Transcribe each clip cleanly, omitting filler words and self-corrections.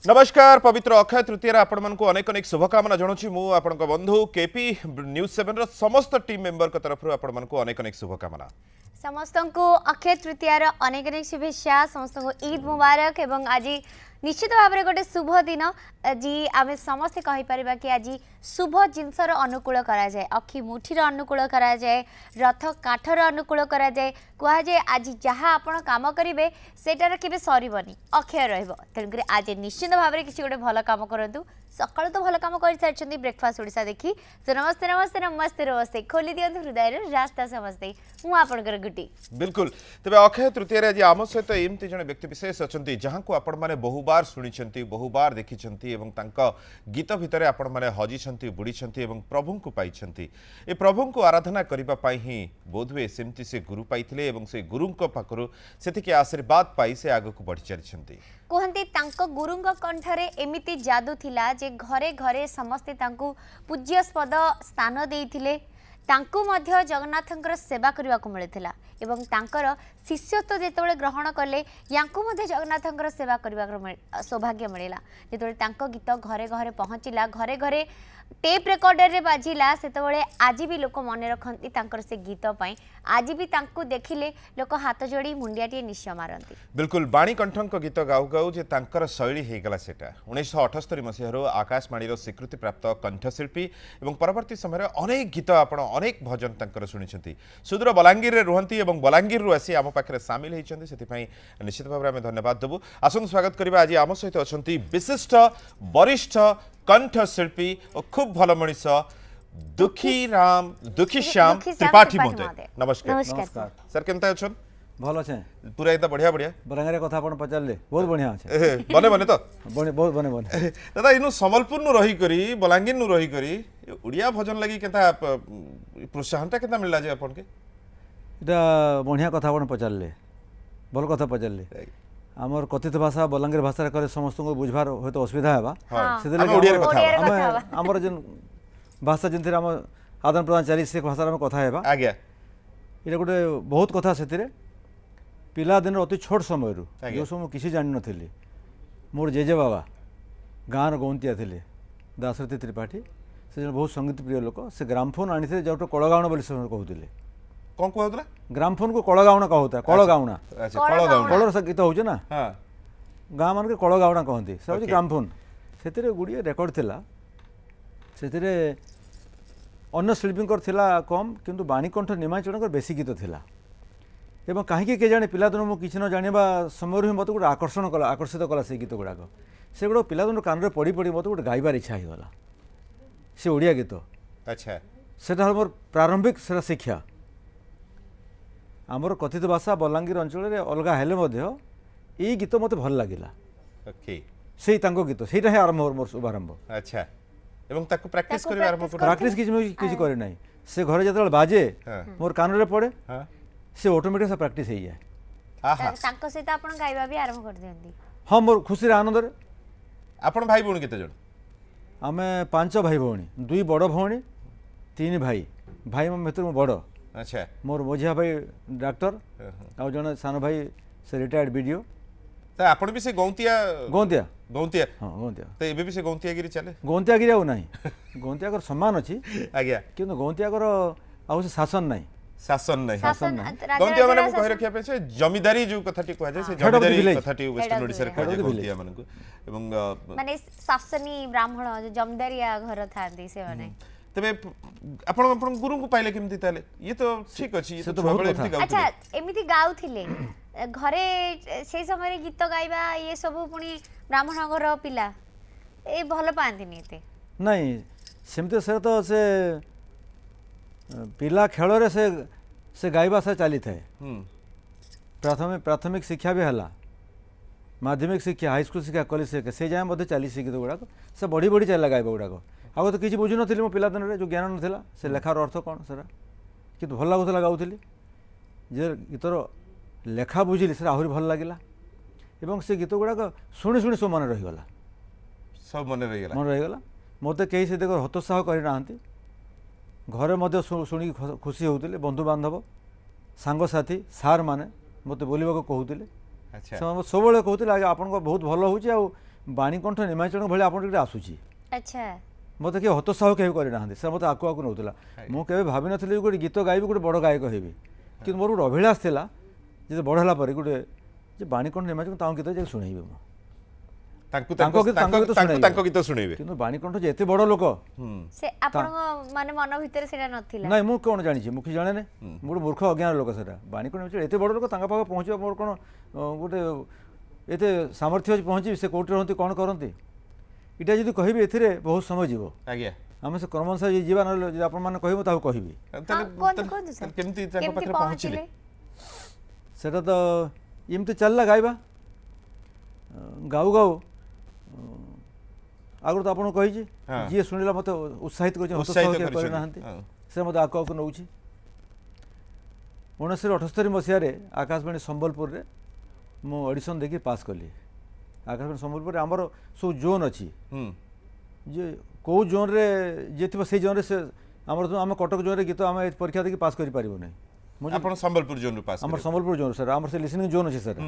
नमस्कार पवित्र अक्षय तृतीय आपण मानकु अनेक अनेक शुभकामना जनाऊँ मु आपण बंधु केपी न्यूज 7 रो समस्त टीम मेंबर को तरफ आपण मानकु अनेक अनेक शुभकामना समस्त को अक्षय तृतीयार अनेक अनेक शुभेच्छा समस्त को ईद मुबारक एवं आज निश्चित भाव में गोटे शुभ दिन आज आम समस्ते कहीपर कि आज शुभ जिनसर अनुकूल करा जाए अखि मुठीर अनुकूल करा जाए रथ काठर अनुकूल करा जाए कहुए आज जहाँ आपण काम करेंगे सेटार केबे सरबनी अक्षय रेणुक आज निश्चित भाव में किसी गोटे भल कम करूँ सकाल तो भल कम कर सारी ब्रेकफास्ट ओडिशा देखी तो नमस्ते नमस्ते नमस्ते नमस्ते खोली दिंतु हृदय रास्ता समस्ते मुझे गुटी बिल्कुल तेज अक्षय तृतीय आज आम सहित एमती जन व्यक्ति विशेष अच्छा जहाँ को आपण मैंने बहुबार शुणी बहुबार देखी गीत भितर आपण मैंने हजी बुड़ी प्रभु को पाई ए प्रभु को आराधना करने ही बोधवे सेमती से गुरु पाई से गुरु पाखु से आशीर्वाद पाई से आग को बढ़ी चली कहते गुरु कंठरे एमिति जादू थिला जे घरे घरे समस्ते तांकु पूज्यस्पद स्थान देइथिले तांकु मध्य जगन्नाथंकर सेवा करने को मिलता एवं तांकर शिष्यत्व जिते ग्रहण कले यांकु मध्य जगन्नाथंकर सेवा करने सौभाग्य मिलला जिते गीत घरे घरे पहुँचला घरे घरे टेप रेकर्डर रे बाजिला से आज भी लोक मन रखती से गीत पाई आज भी देखिले लोक हाथ जोड़ी मुंडियाटे निश्चय मारती बिल्कुल बाणीकंठ गीत गाऊ गाऊ जे तांकर शैली होगला से 1978 मसीह आकाशवाणी स्वीकृति प्राप्त कंठशिल्पी और परवर्ती समय अनेक गीत आप अनेक भजन तंकर शुणी सुदूर बलांगीर रुहंती और बलांगीर आसी आम पाखे सामिल होती से निश्चित भाव में धन्यवाद देवु आसन स्वागत करवा आज आम सहित अच्छा विशिष्ट वरिष्ठ कंठशिल्पी और खूब भल मनीष दुखी श्याम त्रिपाठी महोदय नमस्कार नमस्कार सर केमता अच्छन भल अच्छे पूरा एकदम बढ़िया बढ़िया बलांगीर कथा आपण पचारे बहुत बढ़िया अच्छे बने बने तो बहुत बने बने दादा इनु संबलपुर नु रही करी बलांगीर नु रही करी उड़िया भजन लगी केता प्रोत्साहनटा केता मिलला जे अपन के इटा बढ़िया कथा आपण पचारे भल कथा पचारे आमर कथित भाषा बलांगीर भाषा करे समस्त को बुझबार होय असुविधा हेबा आमर जेन भाषा जिन आम आदान प्रदान चली से भाषा आम कथा हेबा आज्ञा ये गोटे बहुत कथा से पिला दिन अति छोट समय जो समय किसी जान नी मोर जेजे बाबा गाँव गौंतिया थे दाशरथी त्रिपाठी से बहुत संगीत प्रिय लोक से ग्रामफोन आनी थे जो कलगाउण बोली से कहते कौन कहला ग्रामफोन को कलगाउण कहता कलगाउणा कलर से गीत हो ना गाँव मान के कलगाउणा कहती से हूँ ग्रामफोन से गुड़िए रेकर्ड थिला से अन्य शिल्पी कम किंतु बाणीकंठ निमाचरण बेसी गीत थिला एवं कहीं के जाने पिलादिन मुझे कि न जाना समय मत गोटे आकर्षण कला आकर्षित कला से गीत गुड़ाक से गुड़ा पिलादिन कान में पड़ी पड़ी मत गोटे गाइबार इच्छा होगा से ओडिया गीत अच्छा से मोर प्रारंभिक से शिक्षा आमर कथित भाषा बलांगीर अंचल अलग हेले ये गीत मत भल लगे से गीत से आरंभ मोर शुभारंभ अच्छा एवं ताको प्रैक्टिस करिवे आरंभ कर प्रैक्टिस किसी करे नहीं से घरे जतल बाजे मोर कान रे पड़े से ऑटोमेटिक से प्रैक्टिस हो जाए तांको सहित आपण गाइबा भी आरंभ कर दियंती हां मोर खुशी रे आनंद रे आपण भाई भौणी केते जण आमे 5 भाई भौणी 2 बड़ भौणी 3 भाई भाई मो मित्र मो बड़ अच्छा मोर मझिया भाई डॉक्टर आ जण सान भाई से रिटायर्ड वीडियो त आपण भी से गौंतिया गौंतिया गौंतिया हां गौंतिया तो एबे भी से गौंतियागिरी चले गौंतियागिरी आउ नहीं गौंतियागर सम्मान अछि आज्ञा किंतु गौंतियागर आउ से शासन नहीं शासन नहीं शासन नहीं गौंतिया माने को कह रखिया पे से जमीदारी जो कथाटी कहै से जमीदारी कथाटी वेस्टर्न ओडिसा रे कहै गौंतिया माने को एवं माने शासनी ब्राह्मण जो जमीदारिया घर थांती से माने तबे आपण आपण गुरु को पाइले केमती ताले ये तो ठीक अछि ये तो बहुत एमती गाउ अच्छा एमिति गाउथिले घरे से समय गीत गाइबा ये सब पुणी ब्राह्मण घर पिला ए भल पाती नहीं सेमते से तो से पिला खेल रे से गाइबा से चली थाए प्राथमिक शिक्षा भी है माध्यमिक शिक्षा हाईस्कूल शिक्षा कॉलेज शिक्षा से जाए मध्य चली गीत गुड़ाक से बढ़ी बढ़ी चलला गाइबा गुड़ाक आगे तो किसी बुझी नी मो पिलादिन जो ज्ञान नाला से लेखार अर्थ कौन से कि भल लगुला गाँली जे गीतर लेखा बुझिली से आहरी भल लगे एवं से गीत गुड़ाक शुणी शुणी सब मन रहीगला सब मन रहीगला मत कहीं से देख हतोत्साह करना घरे मध्य शुणी खुशी होते बंधु बांधव सांगसाथी सार मैंने मत बोलने कहते सब कहते आपन बहुत भल हो ବାଣୀକଣ୍ଠ ନିମାଚଳ ଭଳି ଆପଣ ଟିକେ ଆସୁଛି ଆଚ୍ଛା ମୋତେ କିଏ ହତୋତ୍ସାହ କେବେ କରିନାହାନ୍ତି ସେ ମୋତେ ଆକୁ ନେଉଥିଲା ମୁଁ କେବେ ଭାବିନଥିଲି ଗୋଟେ ଗୀତ ଗାଇବି ଗୋଟେ ବଡ଼ ଗାୟକ ହେବି କିନ୍ତୁ ମୋର ଗୋଟେ ଅଭିଳାଷ ଥିଲା ଯେତେ ବଡ଼ ହେଲା ପରେ ଗୋଟେ ଯେ ବାଣୀକଣ୍ଠ ନିମାଚଳ ତାଙ୍କ ଗୀତ ଯାଇକି ଶୁଣେଇବି ମୁଁ ତାଙ୍କ ଗୀତ ଶୁଣେଇବେ କିନ୍ତୁ ବାଣୀକଣ୍ଠ ଯେ ଏତେ ବଡ଼ ଲୋକ ସେ ଆପଣଙ୍କ ମାନେ ମନ ଭିତରେ ସେଟା ନଥିଲା ନାଇଁ ମୁଁ କ'ଣ ଜାଣିଛି ମୁଁ କିଛି ଜାଣେନି ମୁଁ ଗୋଟେ ମୂର୍ଖ ଅଜ୍ଞାନ ଲୋକ ସେଟା ବାଣୀକଣ୍ଠ ନିମାଚଳ ଏତେ ବଡ଼ ଲୋକ ତାଙ୍କ ପାଖରେ ପହଞ୍ଚିବା ମୋର କ'ଣ ଗୋଟେ ଏତେ ସାମର୍ଥ୍ୟ ଅଛି ପହଞ୍ଚିବି ସେ କେଉଁଠି ରହନ୍ତି କ'ଣ କରନ୍ତି ଏଇଟା ଯଦି କହିବି ଏଥିରେ ବହୁତ ସମୟ ଯିବ ଆଜ୍ଞା ଆମେ ସେ କ୍ରମ ଅନୁସାରେ ଯିବା ନହେଲେ ଯଦି ଆପଣମାନେ କହିବେ ତାକୁ କହିବି କେମିତି ତାଙ୍କ ପାଖରେ ପହଞ୍ଚିଲେ ସେଟା ତ ଏମିତି ଚାଲିଲା ଗାଇବା ଗାଉ ଗାଉ ଆଗରୁ ତ ଆପଣଙ୍କୁ କହିଛି ଯିଏ ଶୁଣିଲା ମୋତେ ଉତ୍ସାହିତ କରିଛି କରିନାହାନ୍ତି ସେ ମୋତେ ଆଗକୁ ଆଗକୁ ନେଉଛି 1978 ମସିହାରେ ଆକାଶବାଣୀ ସମ୍ବଲପୁରରେ ମୁଁ ଅଡ଼ିସନ୍ ଦେଇକି ପାସ୍ କଲି ଆକାଶବାଣୀ ସମ୍ବଲପୁରରେ ଆମର ସବୁ ଜୋନ୍ ଅଛି ଯେ କେଉଁ ଜୋନ୍ରେ ଯିଏ ଥିବ ସେଇ ଜୋନ୍ରେ ସେ ଆମର ଆମେ କଟକ ଜୋନ୍ରେ ଗୀତ ଆମେ ପରୀକ୍ଷା ଦେଇକି ପାସ୍ କରିପାରିବୁ ନାହିଁ ଆପଣ ସମ୍ବଲପୁର ଜୋନ୍ରୁ ପାସ୍ ଆମର ସମ୍ବଲପୁର ଜୋନ୍ ସାର୍ ଆମର ସେ ଲିସନିଂ ଜୋନ୍ ଅଛି ସାର୍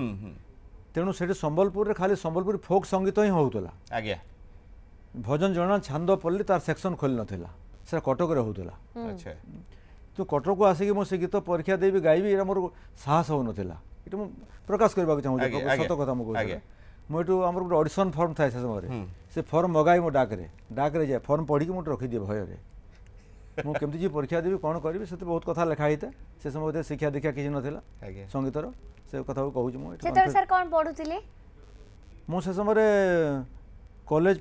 ତେଣୁ ସେଠି ସମ୍ବଲପୁରରେ ଖାଲି ସମ୍ବଲପୁରୀ ଫୋକ୍ ସଙ୍ଗୀତ ହିଁ ହେଉଥିଲା ଆଜ୍ଞା ଭଜନ ଜଣା ଛାନ୍ଦ ପଲ୍ଲୀ ତାର ସେକ୍ସନ୍ ଖୋଲି ନଥିଲା ସେଟା କଟକରେ ହେଉଥିଲା ଆଚ୍ଛା ତ କଟକକୁ ଆସିକି ମୁଁ ସେ ଗୀତ ପରୀକ୍ଷା ଦେବି ଗାଇବି ଏଇଟା ମୋର ସାହସ ହେଉନଥିଲା ଏଇଟା ମୁଁ ପ୍ରକାଶ କରିବାକୁ ଚାହୁଁଛି ସତ କଥା ମୁଁ କହୁଛି ମୁଁ ଏଠୁ ଆମର ଗୋଟେ ଅଡ଼ିସନ୍ ଫର୍ମ ଥାଏ ସେ ସମୟରେ ସେ ଫର୍ମ ମଗାଇ ମୋ ଡାକରେ ଯାଏ ଫର୍ମ ପଢ଼ିକି ମୁଁ ରଖିଦିଏ ଭୟରେ ମୁଁ କେମିତି ଯିବି ପରୀକ୍ଷା ଦେବି କ'ଣ କରିବି ସେତେ ବହୁତ କଥା ଲେଖା ହେଇଥାଏ ସେ ସମୟରେ ଶିକ୍ଷା ଦୀକ୍ଷା କିଛି ନଥିଲା ସଙ୍ଗୀତର ସେ କଥାକୁ କହୁଛି ମୁଁ ସେତେବେଳେ ସାର୍ କ'ଣ ପଢ଼ୁଥିଲେ ମୁଁ ସେ ସମୟରେ କଲେଜ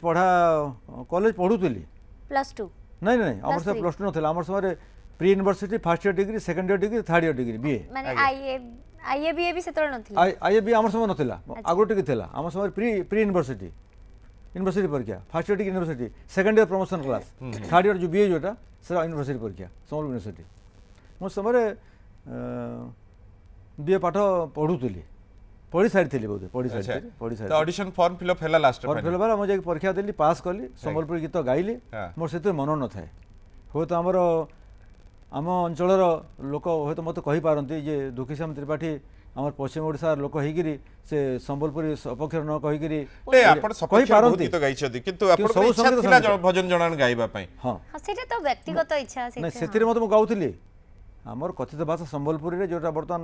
ପଢ଼ୁଥିଲି +2 ନାଇଁ ନାଇଁ ଆମର ସେ +2 ନଥିଲା ଆମର ସମୟରେ pre university first year degree second year degree third year degree BA ମାନେ ଆଇଏବିଏ ବି ସେତେବେଳେ ନଥିଲା ଆଇଏବି ଆମର ସମୟ ନଥିଲା ଆଗରୁ ଟିକେ ଥିଲା ଆମ ସମୟରେ ପ୍ରି ୟୁନିଭର୍ସିଟି ପରୀକ୍ଷା first year degree university second year promotion class third year ଯେଉଁ ବିଏ ଯେଉଁଟା ସେଟା ୟୁନିଭର୍ସିଟି ପରୀକ୍ଷା ସମ୍ବଲପୁର ୟୁନିଭର୍ସିଟି ମୁଁ ସମୟରେ ବିଏ ପାଠ ପଢ଼ୁଥିଲି ପଢ଼ି ସାରିଥିଲି ବୋଧେ ଅଡିସନ ଫର୍ମ ଫିଲଅପ୍ ହେଲା ଲାଷ୍ଟ ଫର୍ମ ଫିଲଅପ୍ ହେଲା ମୁଁ ଯାଇକି ପରୀକ୍ଷା ଦେଲି ପାସ୍ କଲି ସମ୍ବଲପୁରୀ ଗୀତ ଗାଇଲି ମୋର ସେଥିରେ ମନ ନଥାଏ ହୁଏତ ଆମ ଅଞ୍ଚଳର ଲୋକ ହୁଏତ ମୋତେ କହିପାରନ୍ତି ଯେ ଦୁଃଖୀଶ୍ୟାମ ତ୍ରିପାଠୀ ଆମର ପଶ୍ଚିମ ଓଡ଼ିଶାର ଲୋକ ହେଇକିରି ସେ ସମ୍ବଲପୁରୀ ସପକ୍ଷରେ ନ କହିକିରି କହିପାରନ୍ତି ଭଜନ ଜଣାଣ ଗାଇବା ପାଇଁ ସେଟା ତ ବ୍ୟକ୍ତିଗତ ଇଚ୍ଛା ସେଥିରେ ମୋତେ ମୁଁ ଗାଉଥିଲି ଆମର କଥିତ ଭାଷା ସମ୍ବଲପୁରୀରେ ଯେଉଁଟା ବର୍ତ୍ତମାନ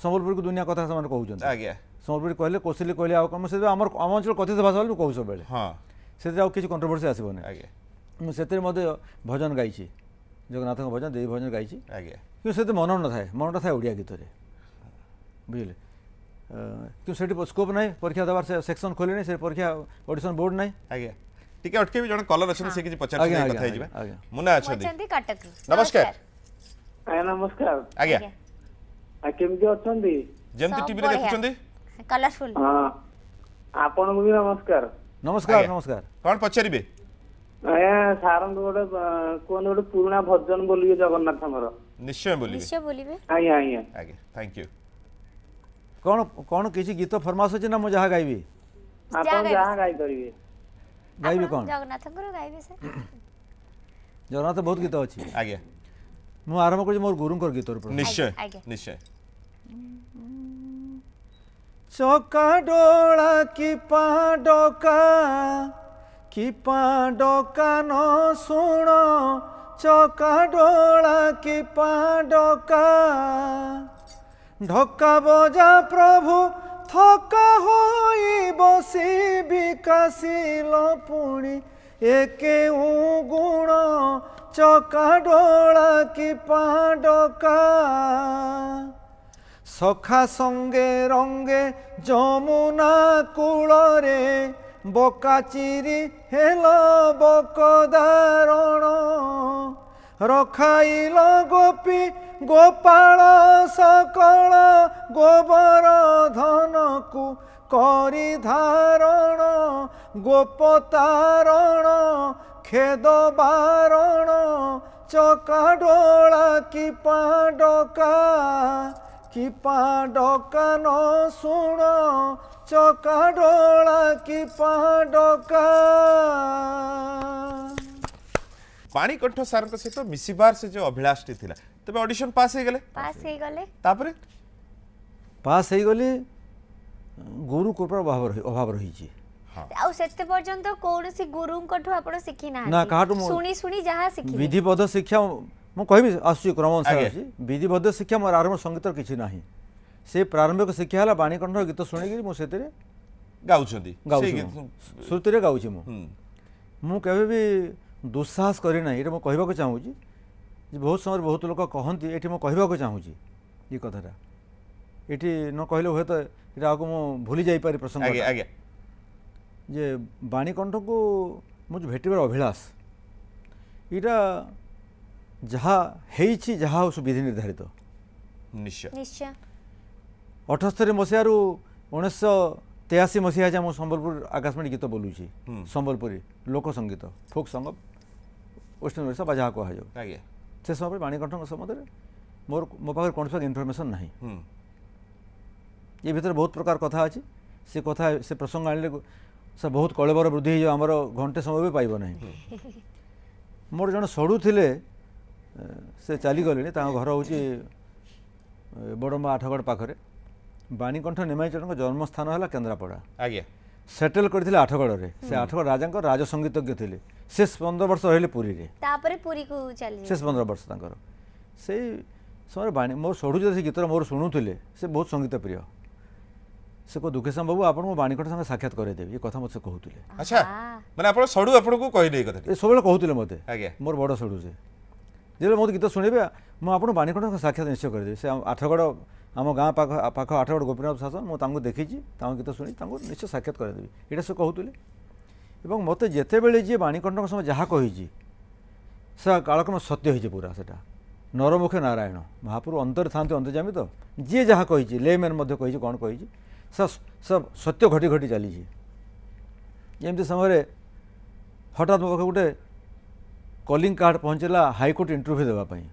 ସମ୍ବଲପୁରକୁ ଦୁନିଆ କଥା ସେମାନେ କହୁଛନ୍ତି ଆଜ୍ଞା ସମ୍ବଲପୁରୀ କହିଲେ କୋଶଲି କହିଲେ ଆଉ କ'ଣ ସେଥିରେ ଆମ ଅଞ୍ଚଳ କଥିତ ଭାଷା ବୋଲି ମୁଁ କହୁଛି ସବୁବେଳେ ସେଥିରେ ଆଉ କିଛି କଣ୍ଟ୍ରୋଭର୍ସି ଆସିବନି ଆଜ୍ଞା ମୁଁ ସେଥିରେ ମଧ୍ୟ ଭଜନ ଗାଇଛି ଜଗନ୍ନାଥଙ୍କ ଭଜନ ଦେବୀ ଭଜନ ଗାଇଛି ଆଜ୍ଞା କିନ୍ତୁ ସେଥିରେ ମନଟା ଥାଏ ଓଡ଼ିଆ ଗୀତରେ ବୁଝିଲେ କିନ୍ତୁ ସେଠି ସ୍କୋପ୍ ନାହିଁ ପରୀକ୍ଷା ଦେବାର ସେ ସେକ୍ସନ୍ ଖୋଲିନି ସେ ପରୀକ୍ଷା ଅଡ଼ିସନ୍ ବୋର୍ଡ଼ ନାହିଁ ଆଜ୍ଞା ଟିକେ ଅଟକେବି ଜଣେ କଲର ଅଛନ୍ତି ସେ କିଛି ପଚାରି କଥା ହେଇଯିବା ମୁନା ଅଛନ୍ତି ନମସ୍କାର ଆଜ୍ଞା ନମସ୍କାର ଆଜ୍ଞା କେମିତି ଅଛନ୍ତି ଯେମିତି ଟିଭିରେ ଦେଖୁଛନ୍ତି କଲରଫୁଲ ଆପଣଙ୍କୁ ବି ନମସ୍କାର ନମସ୍କାର କ'ଣ ପଚାରିବେ ଆଜ୍ଞା ସାରଙ୍କୁ ଗୋଟେ କୁହନ୍ତୁ ଗୋଟେ ପୁରୁଣା ଭଜନ ବୋଲିବେ ଜଗନ୍ନାଥଙ୍କର ନିଶ୍ଚୟ ବୋଲିବେ ଆଜ୍ଞା ଆଜ୍ଞା ଆଜ୍ଞା ଥ୍ୟାଙ୍କ ୟୁ କ'ଣ କିଛି ଗୀତ ଫରମାସ ଅଛି ନା ମୁଁ ଯାହା ଗାଇବି ଆପଣ ଯାହା ଗାଇପାରିବେ ଗାଇବି କ'ଣ ଜଗନ୍ନାଥଙ୍କର ଗାଇବେ ସାର୍ ଜଗନ୍ନାଥ ବହୁତ ଗୀତ ଅଛି ଆଜ୍ଞା ମୁଁ ଆରମ୍ଭ କରୁଛି ମୋର ଗୁରୁଙ୍କର ଗୀତରୁ ନିଶ୍ଚୟ ନିଶ୍ଚୟ ଚକା ଡୋଳା କି ପାଣ୍ଡକା ନ ଶୁଣ ଚକା ଡୋଳା କି ପାଣ୍ଡକା ଢକା ବଜା ପ୍ରଭୁ ଥକା ହୋଇ ବସି ବିକାଶିଲ ପୁଣି ଏ କେଉଁ ଗୁଣ ଚକା ଡୋଳା କି ପାଣ୍ଡକା ସଖା ସଙ୍ଗେ ରଙ୍ଗେ ଯମୁନା କୂଳରେ ବକାଚିରି ହେଲ ବକଦାରଣ ରଖାଇଲ ଗୋପୀ ଗୋପାଳ ସକଳ ଗୋବର୍ଦ୍ଧନକୁ କରି ଧାରଣ ଗୋପତାରଣ ଖେଦ ବାରଣ ଚକା ଡୋଳା କି ପାଣ୍ଡକା ନ ଶୁଣ ଚକା ଡୋଳା କି ପାଣ୍ଡକା ପାଣିକଣ୍ଠ ସାରଙ୍କ ସହିତ ମିଶିବାର ସେ ଯୋଉ ଅଭିଳାଷଟି ଥିଲା ତେବେ ଅଡିସନ ପାସ୍ ହେଇଗଲେ ପାସ୍ ହେଇଗଲି गुरु कृपार अभाव रही ଆଉ ସେତେ ପର୍ଯ୍ୟନ୍ତ କୌଣସି ଗୁରୁଙ୍କଠୁ ଆପଣ ଶିଖି ନା ନାହାନ୍ତି କାହାଠୁ ଶୁଣି ଶୁଣି ଯାହା ଶିଖିଲେ विधिबद्ध शिक्षा ମୁଁ କହିବି ଆସୁଛି କ୍ରମ ଅନୁସାରେ ଆଜ୍ଞା। ଅଛି विधिबद्ध शिक्षा ମୋର ଆରମ୍ଭ ସଙ୍ଗୀତର କିଛି ନାହିଁ ସେ ପ୍ରାରମ୍ଭିକ ଶିକ୍ଷା ହେଲା ବାଣୀକଣ୍ଠର ଗୀତ ଶୁଣିକିରି ମୁଁ ସେଥିରେ ଗାଉଛନ୍ତି ଗାଉଛି ସେଇ ମୁଁ। ଗୀତ- ଶ୍ରୁତିରେ ଗାଉଛି ମୁଁ ହୁଁ, ମୁଁ କେବେ ବି ଦୁଃସାହସ କରି ନାହିଁ ଏଇଟା ମୁଁ କହିବାକୁ ଚାହୁଁଛି ଯେ ବହୁତ ସମୟରେ ବହୁତ ଲୋକ କହନ୍ତି ଏଠି ମୁଁ କହିବାକୁ ଚାହୁଁଛି ଏ କଥାଟା ଏଠି ନ କହିଲେ ହୁଏତ ଏଇଟା ଆଗକୁ ମୁଁ ଭୁଲି ଯାଇପାରି ପ୍ରସଙ୍ଗ ଆଜ୍ଞା ଆଜ୍ଞା ଯେ ବାଣୀକଣ୍ଠକୁ ମୁଁ ଯେଉଁ ଭେଟିବାର ଅଭିଳାଷ ଏଇଟା ଯାହା ହେଇଛି ଯାହା ହଉ ବିଧି ନିର୍ଦ୍ଧାରିତ ନିଶ୍ଚୟ ନିଶ୍ଚୟ 78 ମସିହାରୁ 1983 ମସିହା ଯାଏଁ ମୁଁ ସମ୍ବଲପୁର ଆକାଶବାଣୀ ଗୀତ ବୋଲୁଛି ସମ୍ବଲପୁରୀ ଲୋକ ସଙ୍ଗୀତ ଫୋକ୍ ସଙ୍ଗ ୱେଷ୍ଟର୍ଣ୍ଣ ଓଡ଼ିଶା ବା ଯାହା କୁହାଯାଉ ଆଜ୍ଞା ସେ ସମୟରେ ବାଣୀକଣ୍ଠଙ୍କ ସମ୍ବନ୍ଧରେ ମୋ ପାଖରେ କୌଣସି ଇନଫର୍ମେସନ୍ ନାହିଁ ହୁଁ ଏ ଭିତରେ ବହୁତ ପ୍ରକାର କଥା ଅଛି ସେ କଥା ସେ ପ୍ରସଙ୍ଗ ଆଣିଲେ ସେ ବହୁତ କଳେବର ବୃଦ୍ଧି ହେଇଯିବ ଆମର ଘଣ୍ଟେ ସମୟ ବି ପାଇବ ନାହିଁ ମୋର ଜଣେ ସଡ଼ୁ ଥିଲେ ସେ ଚାଲିଗଲେଣି ତାଙ୍କ ଘର ହେଉଛି ବଡ଼ମ୍ବା ଆଠଗଡ଼ ପାଖରେ ବାଣୀକଣ୍ଠ ନିମାଇଚରଣଙ୍କ ଜନ୍ମସ୍ଥାନ ହେଲା କେନ୍ଦ୍ରାପଡ଼ା ଆଜ୍ଞା ସେଟେଲ୍ କରିଥିଲେ ଆଠଗଡ଼ରେ ସେ ଆଠଗଡ଼ ରାଜାଙ୍କ ରାଜସଙ୍ଗୀତଜ୍ଞ ଥିଲେ ଶେଷ 15 ବର୍ଷ ରହିଲେ ପୁରୀରେ ତାପରେ ପୁରୀକୁ ଚାଲି ଶେଷ 15 ବର୍ଷ ତାଙ୍କର ସେଇ ସମୟରେ ବାଣୀ ମୋର ସଡ଼ୁ ଯଦି ସେ ଗୀତର ମୋର ଶୁଣୁଥିଲେ ସେ ବହୁତ ସଙ୍ଗୀତ ପ୍ରିୟ ସେ କହ ଦୁଃଖେଶ ବାବୁ ଆପଣଙ୍କୁ ବାଣୀକଣ୍ଠ ସାଙ୍ଗେ ସାକ୍ଷାତ କରାଇଦେବି ଏ କଥା ମୋତେ କହୁଥିଲେ ଆଚ୍ଛା ମାନେ ଆପଣ ସଡ଼ୁ ଆପଣଙ୍କୁ କହିଲେ ଏଇ କଥାଟି ଏ ସବୁବେଳେ କହୁଥିଲେ ମୋତେ ଆଜ୍ଞା ମୋର ବଡ଼ ସଡ଼ୁ ସେ ଯେତେବେଳେ ମୋତେ ଗୀତ ଶୁଣିବେ ମୁଁ ଆପଣଙ୍କୁ ବାଣୀକଣ୍ଠ ସାଙ୍ଗେ ସାକ୍ଷାତ ନିଶ୍ଚୟ କରିଦେବି ସେ ଆଠଗଡ଼ ଆମ ଗାଁ ପାଖ ଆଠଗଡ଼ ଗୋପୀନାଥ ଶାସନ ମୁଁ ତାଙ୍କୁ ଦେଖିଛି ତାଙ୍କ ଗୀତ ଶୁଣି ତାଙ୍କୁ ନିଶ୍ଚୟ ସାକ୍ଷାତ କରାଇଦେବି ଏଇଟା ସେ କହୁଥିଲେ ଏବଂ ମୋତେ ଯେତେବେଳେ ଯିଏ ବାଣୀକଣ୍ଠଙ୍କ ସମୟ ଯାହା କହିଛି ସେ କାଳକ୍ରମ ସତ୍ୟ ହେଇଛି ପୁରା ସେଟା ନରମୁଖେ ନାରାୟଣ ମହାପ୍ରଭୁ ଅନ୍ତରେ ଥାନ୍ତି ଅନ୍ତର୍ଯାମୀ ତ ଯିଏ ଯାହା କହିଛି ଲେମ୍ୟାନ୍ ମଧ୍ୟ କହିଛି କ'ଣ କହିଛି सब सत्य घटी घटी चली एमती समय हठात मो पाखे गोटे कलिंग कार्ड पहुँचला हाईकोर्ट इंटरव्यू देवाई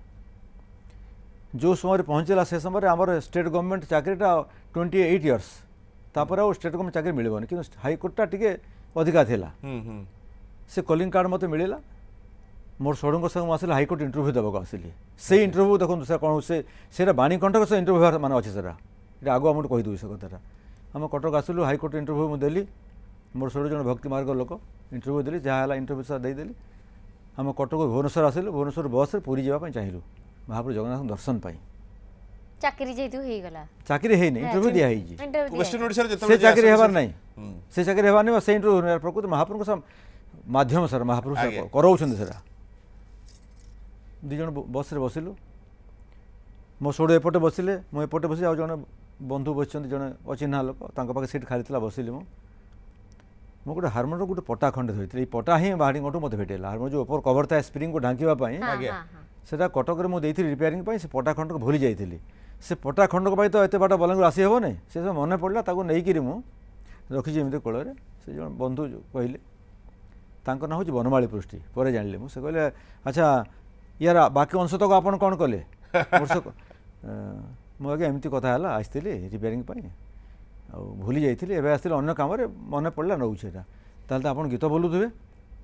जो समय पहुँचला से समय आमर स्टेट गवर्नमेंट चाकरीटा 28 इयर्स तापर आ स्टेट गवर्नमेंट चाकरी मिलबनी कि हाईकोर्टा टिके अधिका थिला से कलिंग कार्ड मत मिलला मोर सड़ू संग आसली हाईकोर्ट इंटरव्यू देवाक आसली से इंटरव्यू देखो सर कौन से बाणीकंठक से इंटरव्यू मान अच्छे सर ये आगु आम कहीदेवी से कथा आम कटक आसलु हाईकोर्ट इंटरव्यू मुझे देली मोर सड़ू जन भक्ति मार्ग लोक इंटरव्यू देली जहाँ इंटरव्यू सर देदेली आम कटक भुवनेश्वर आसलु भुवनेश्वर बस रे पुरी जावाई चाहिलु महाप्रभु जगन्नाथ दर्शन पाई चाकरी जेतु हे गला चाकरी है नहीं इंटरव्यू दिया है जी वेस्टर्न ओडिसा रे से जतबे चाकरी हेबार नहीं से चाकरी हेबार नहीं से इंटरव्यू प्रकृति महाप्रभु सब माध्यम सर महाप्रभु आगे। सर कराउछन सर दी जन बस रे बसिलु मो सड़ू एपटे बसिले मो एपटे बसी आ जने बंधु बसचंती जने अचिन्हा लोक तांको पाखे सीट खाली थिला बसिली मो गोटे हारमोनियम गोटे पटा खंडे धरती ये पटा ही बाहरी गोटू मत भेटेला हारमोनियम जो ऊपर कवर था स्प्रिंग को ढांकीवाई आगे। सेटा कटक में मुझे रिपेयरिंग से पटा खंड को भूली जाइली से पटा खंडक तो एत बाट बलांगीर आसी हेबनी से सब मन पड़ा नहीं मु रखी एमती कोल से जो बंधु कहले तांको ना हूँ बनमाली पृष्टि पर जानिले मुझे कहले अच्छा यार बाकी अंश तक आप कौन कले मुझे एमती कथा है आसती रिपेयरिंग आ भूली जाइली एवं आसती अन्न कम मन पड़ा नौ ताल तो आप गीत बोलुवे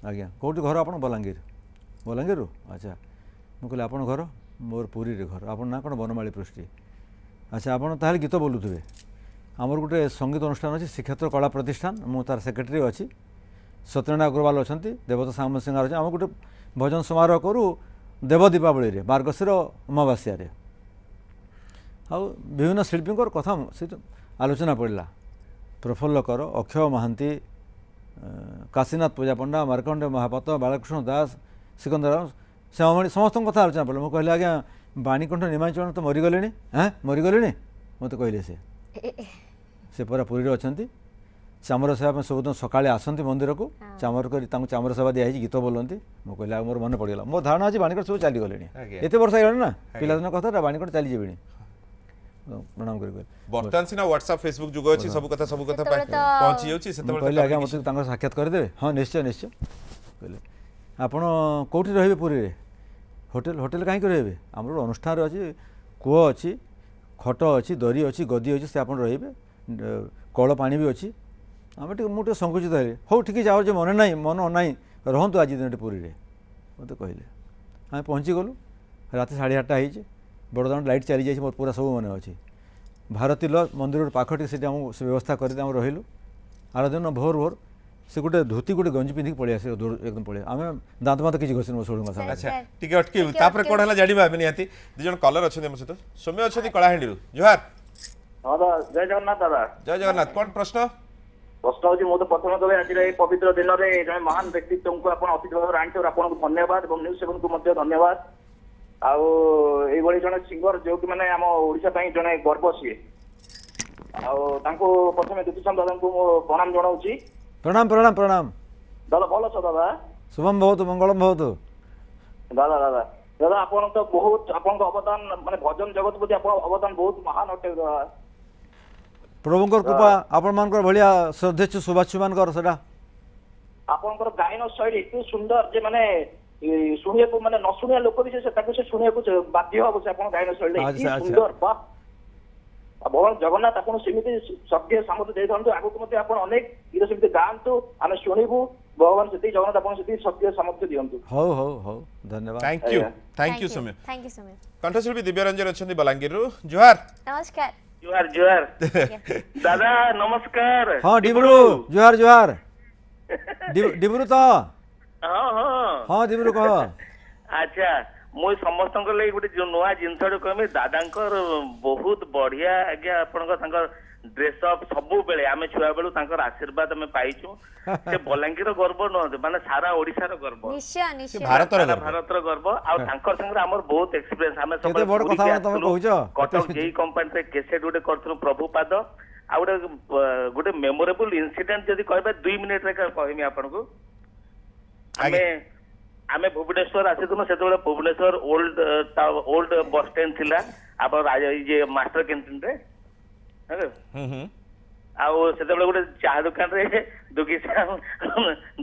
आज्ञा कौटी घर आप बलांगीर बलांगीर अच्छा मुझे कहले आप घर मोर पुरी रे घर आप ना कौन बनमाली पृष्टि अच्छा आप गीत बोलुवे आमर गोटे संगीत अनुष्ठान अच्छी श्रीक्षेत्र कला प्रतिष्ठान मु तार सेक्रेटरी अच्छी सत्यनारायण अग्रवाल अच्छा देवता साम सिंगार अच्छे आम गोटे भजन समारोह करूँ देव दीपावली मार्गशीर अमावास्या आ विभिन्न शिल्पी कथा से आलोचना पड़ा प्रफुल्ल कर अक्षय महांती काशीनाथ पूजा पंडा मार्कंडे महापात्र बालकृष्ण दास सिकंदर श्यामणी समस्त कथा आलोचना पड़ा मुझे कहले आज्ञा बाणीकंठ निमाचरण तो मरीगले हाँ मरीगले मत कहले से पूरा पुरी अच्छा चामर सेवा सबुदिन सकाଳେ आसती मंदिर को चामर कर चामर सेवा दिखाई गीत बोलती मुझे कहले मोर मन पड़गला मो धारणा आज बाणीकंठ सब चलीगले एत वर्ष आगे ना पिलादिन कथा बाणीकंठ चलीजे प्रणाम कर बर्तमान सिना व्हाट्सएप फेसबुक जुग अछि सब कथा पहुंची जाउछि सेतबेले कहले आज्ञा मत साक्षात करदेवे हाँ निश्चय निश्चय कहले आपण कौटी रहिबे पुरी रे होटेल होटेल कहीं रहिबे हमर अनुष्ठान रे अछि कूह अछि खट अछि दरी अछि गदी अछि से आपण रहिबे कल पानी भी अछि आम मुझे संकुचित है हो ठीक जाओ जो मन ना मन ना रहतु आज दिन पुरी रे मत कहले आम पहुँची गलु रात 8:30 बड़दान लाइट चली जाए मोर पूरा सब मन अच्छी ଭାରତୀ ଲଜ୍ ମନ୍ଦିର ପାଖଠି ସେଠି ଆମକୁ ସେ ବ୍ୟବସ୍ଥା କରି ଆମେ ରହିଲୁ। ଆର ଦିନ ଭୋର ଭୋର ସେ ଗୋଟେ ଧୋତି ଗୋଟେ ଗଞ୍ଜି ପିନ୍ଧିକି ପଳେଇ ଆସିଲେ ଏକଦମ ପଳେଇ ଆମେ ଦାନ୍ତ ମାତ କିଛି ଘଷିନୁ ମୋ ଷୋଳଙ୍କ ସାଙ୍ଗରେ। ଆଚ୍ଛା ଟିକେ ଅଟକେଇବୁ ତାପରେ କ'ଣ ହେଲା ଜାଣିବା ଆମେ ନିହାତି। ଦୁଇ ଜଣ କଲର ଅଛନ୍ତି ଆମ ସହିତ। ସୌମ୍ୟ ଅଛନ୍ତି କଳାହାଣ୍ଡିରୁ। ଜୁହାର। ହଁ ଦାଦା ଜୟ ଜଗନ୍ନାଥ ଦାଦା। ଜୟ ଜଗନ୍ନାଥ। କ'ଣ ପ୍ରଶ୍ନ? ପ୍ରଶ୍ନ ହଉଛି ମୁଁ ତ ପ୍ରଥମ କରି ଆଜିର ଏଇ ପବିତ୍ର ଦିନରେ ଜଣେ ମହାନ ବ୍ୟକ୍ତିତ୍ୱଙ୍କୁ ଆପଣ ଅତିଥି ଭାବରେ ଆଣିଥିବାରୁ ଆପଣଙ୍କୁ ଧନ୍ୟବାଦ ଏବଂ ନ୍ୟୁଜ୍ ସେଭେନକୁ ମଧ୍ୟ ଧନ୍ୟବାଦ। ଆଉ ଏଇଭଳି ଜଣେ ସିଙ୍ଗର ଯୋଉଠି ମାନେ ଆମ ଓଡ଼ିଶା ପାଇଁ ଜଣେ ଗର୍ବ ସିଏ। ଆଉ ତାଙ୍କୁ ପ୍ରଥମେ ଦୁତିଚାନ୍ଦ ଦାଦାଙ୍କୁ ମୁଁ ପ୍ରଣାମ ଜଣାଉଛି। ପ୍ରଣାମ ପ୍ରଣାମ ପ୍ରଣାମ। ଦାଦା ଭଲ ଅଛ ଦାଦା? ଶୁଭମ ବହୁତ ମଙ୍ଗଳମ ବହୁତ। ଦାଦା ଦାଦା ଦାଦା ଆପଣ ତ ବହୁତ ଆପଣଙ୍କ ଅବଦାନ ମାନେ ଭଜନ ଜଗତ ପ୍ରତି ଆପଣଙ୍କ ଅବଦାନ ବହୁତ ମହାନ ଅଟେ ଦାଦା। ପ୍ରଭୁଙ୍କର କୃପା ଆପଣମାନଙ୍କର ଭଳିଆ ଶ୍ରଦ୍ଧେଚ୍ଛୁ ଶୁଭାଶୁମାନଙ୍କର ସେଟା। ଆପଣଙ୍କର ଗାୟନ ଶୈଳୀ ଏତେ ସୁନ୍ଦର ଯେ ମାନେ ଶୁଣିବାକୁ ମାନେ ନ ଶୁଣିବା ଲୋକ ବି ସେ ତାକୁ ସେ ଶୁଣିବାକୁ ବାଧ୍ୟ ହବ ସେ ଆପଣଙ୍କ ଗାୟନ ଶୈଳୀ ଏତେ ସୁନ୍ଦର। ବା ଭଗବାନ ଜଗନ୍ନାଥ ଆପଣ ସେମିତି ଶକ୍ତି ସାମର୍ଥ୍ୟ ଦେଇଥାନ୍ତୁ। ଆଗକୁ ମଧ୍ୟ ଆପଣ ଅନେକ ଗୀତ ସେମିତି ଗାଆନ୍ତୁ ଆମେ ଶୁଣିବୁ। ଭଗବାନ ସେତିକି ଜଗନ୍ନାଥ ଆପଣ ସେତିକି ଶକ୍ତି ସାମର୍ଥ୍ୟ ଦିଅନ୍ତୁ। ହଉ ହଉ ହଉ ଧନ୍ୟବାଦ। Thank you Soumya. Thank you Soumya. କଣ୍ଠଶିଳ୍ପୀ ଦିବ୍ୟରଞ୍ଜନ ଅଛନ୍ତି ବଲାଙ୍ଗୀରରୁ। ଜୁହାର। नमस्कार। ଜୁହାର ଜୁହାର ଦାଦା ନମସ୍କାର। ହଁ ଡିବ୍ରୁ ଜୁହାର ଜୁହାର। ଡିବ୍ରୁ ତ ହଁ ହଁ ହଁ ଡିବ୍ରୁ କହ। ଆଚ୍ଛା ମୁଁ ସମସ୍ତଙ୍କ ଲାଗି ଗୋଟେ ଯୋଉ ନୂଆ ଜିନିଷଟେ କହିବି ଦାଦାଙ୍କର ବହୁତ ବଢିଆ ଆଜ୍ଞା ଆପଣଙ୍କ ତାଙ୍କର ଡ୍ରେସ୍ ଅପ୍ ସବୁବେଳେ ଆମେ ଛୁଆ ବେଳୁ ତାଙ୍କର ଆଶୀର୍ବାଦ ଆମେ ପାଇଛୁ। ସେ ବଲାଙ୍ଗୀର ଗର୍ବ ନୁହନ୍ତି ମାନେ ସାରା ଓଡ଼ିଶାର ଗର୍ବ निश्चय निश्चय। ଭାରତର ସାରା ଗର୍ବ। ଭାରତର ଗର୍ବ। ଆଉ ତାଙ୍କ ସାଙ୍ଗରେ ଆମର ବହୁତ ଏକ୍ସପିରିଏନ୍ସ ଆମେ କେତେ ବଡ କଥା ତମେ କହୁଛ। କଟକ ଯେଇ କମ୍ପାନୀରେ କେସେଟ୍ ଗୋଟେ କରିଥିଲୁ ପ୍ରଭୁପାଦ। ଆଉ ଗୋଟେ ମେମୋରେବୁଲ ଇନସିଡେଣ୍ଟ ଯଦି କହିବେ 2 ମିନିଟରେ କହିବି ଆପଣଙ୍କୁ। ଆମେ ଆମେ ଭୁବନେଶ୍ୱର ଆସିଥିଲୁ ସେତେବେଳେ ଭୁବନେଶ୍ୱର ଓଲ୍ଡ ବସ୍ ଷ୍ଟାଣ୍ଡ ଥିଲା ଆପଣ ମାଷ୍ଟର କ୍ୟାଣ୍ଟିନରେ। ଆଉ ସେତେବେଳେ ଗୋଟେ ଚାହା ଦୋକାନରେ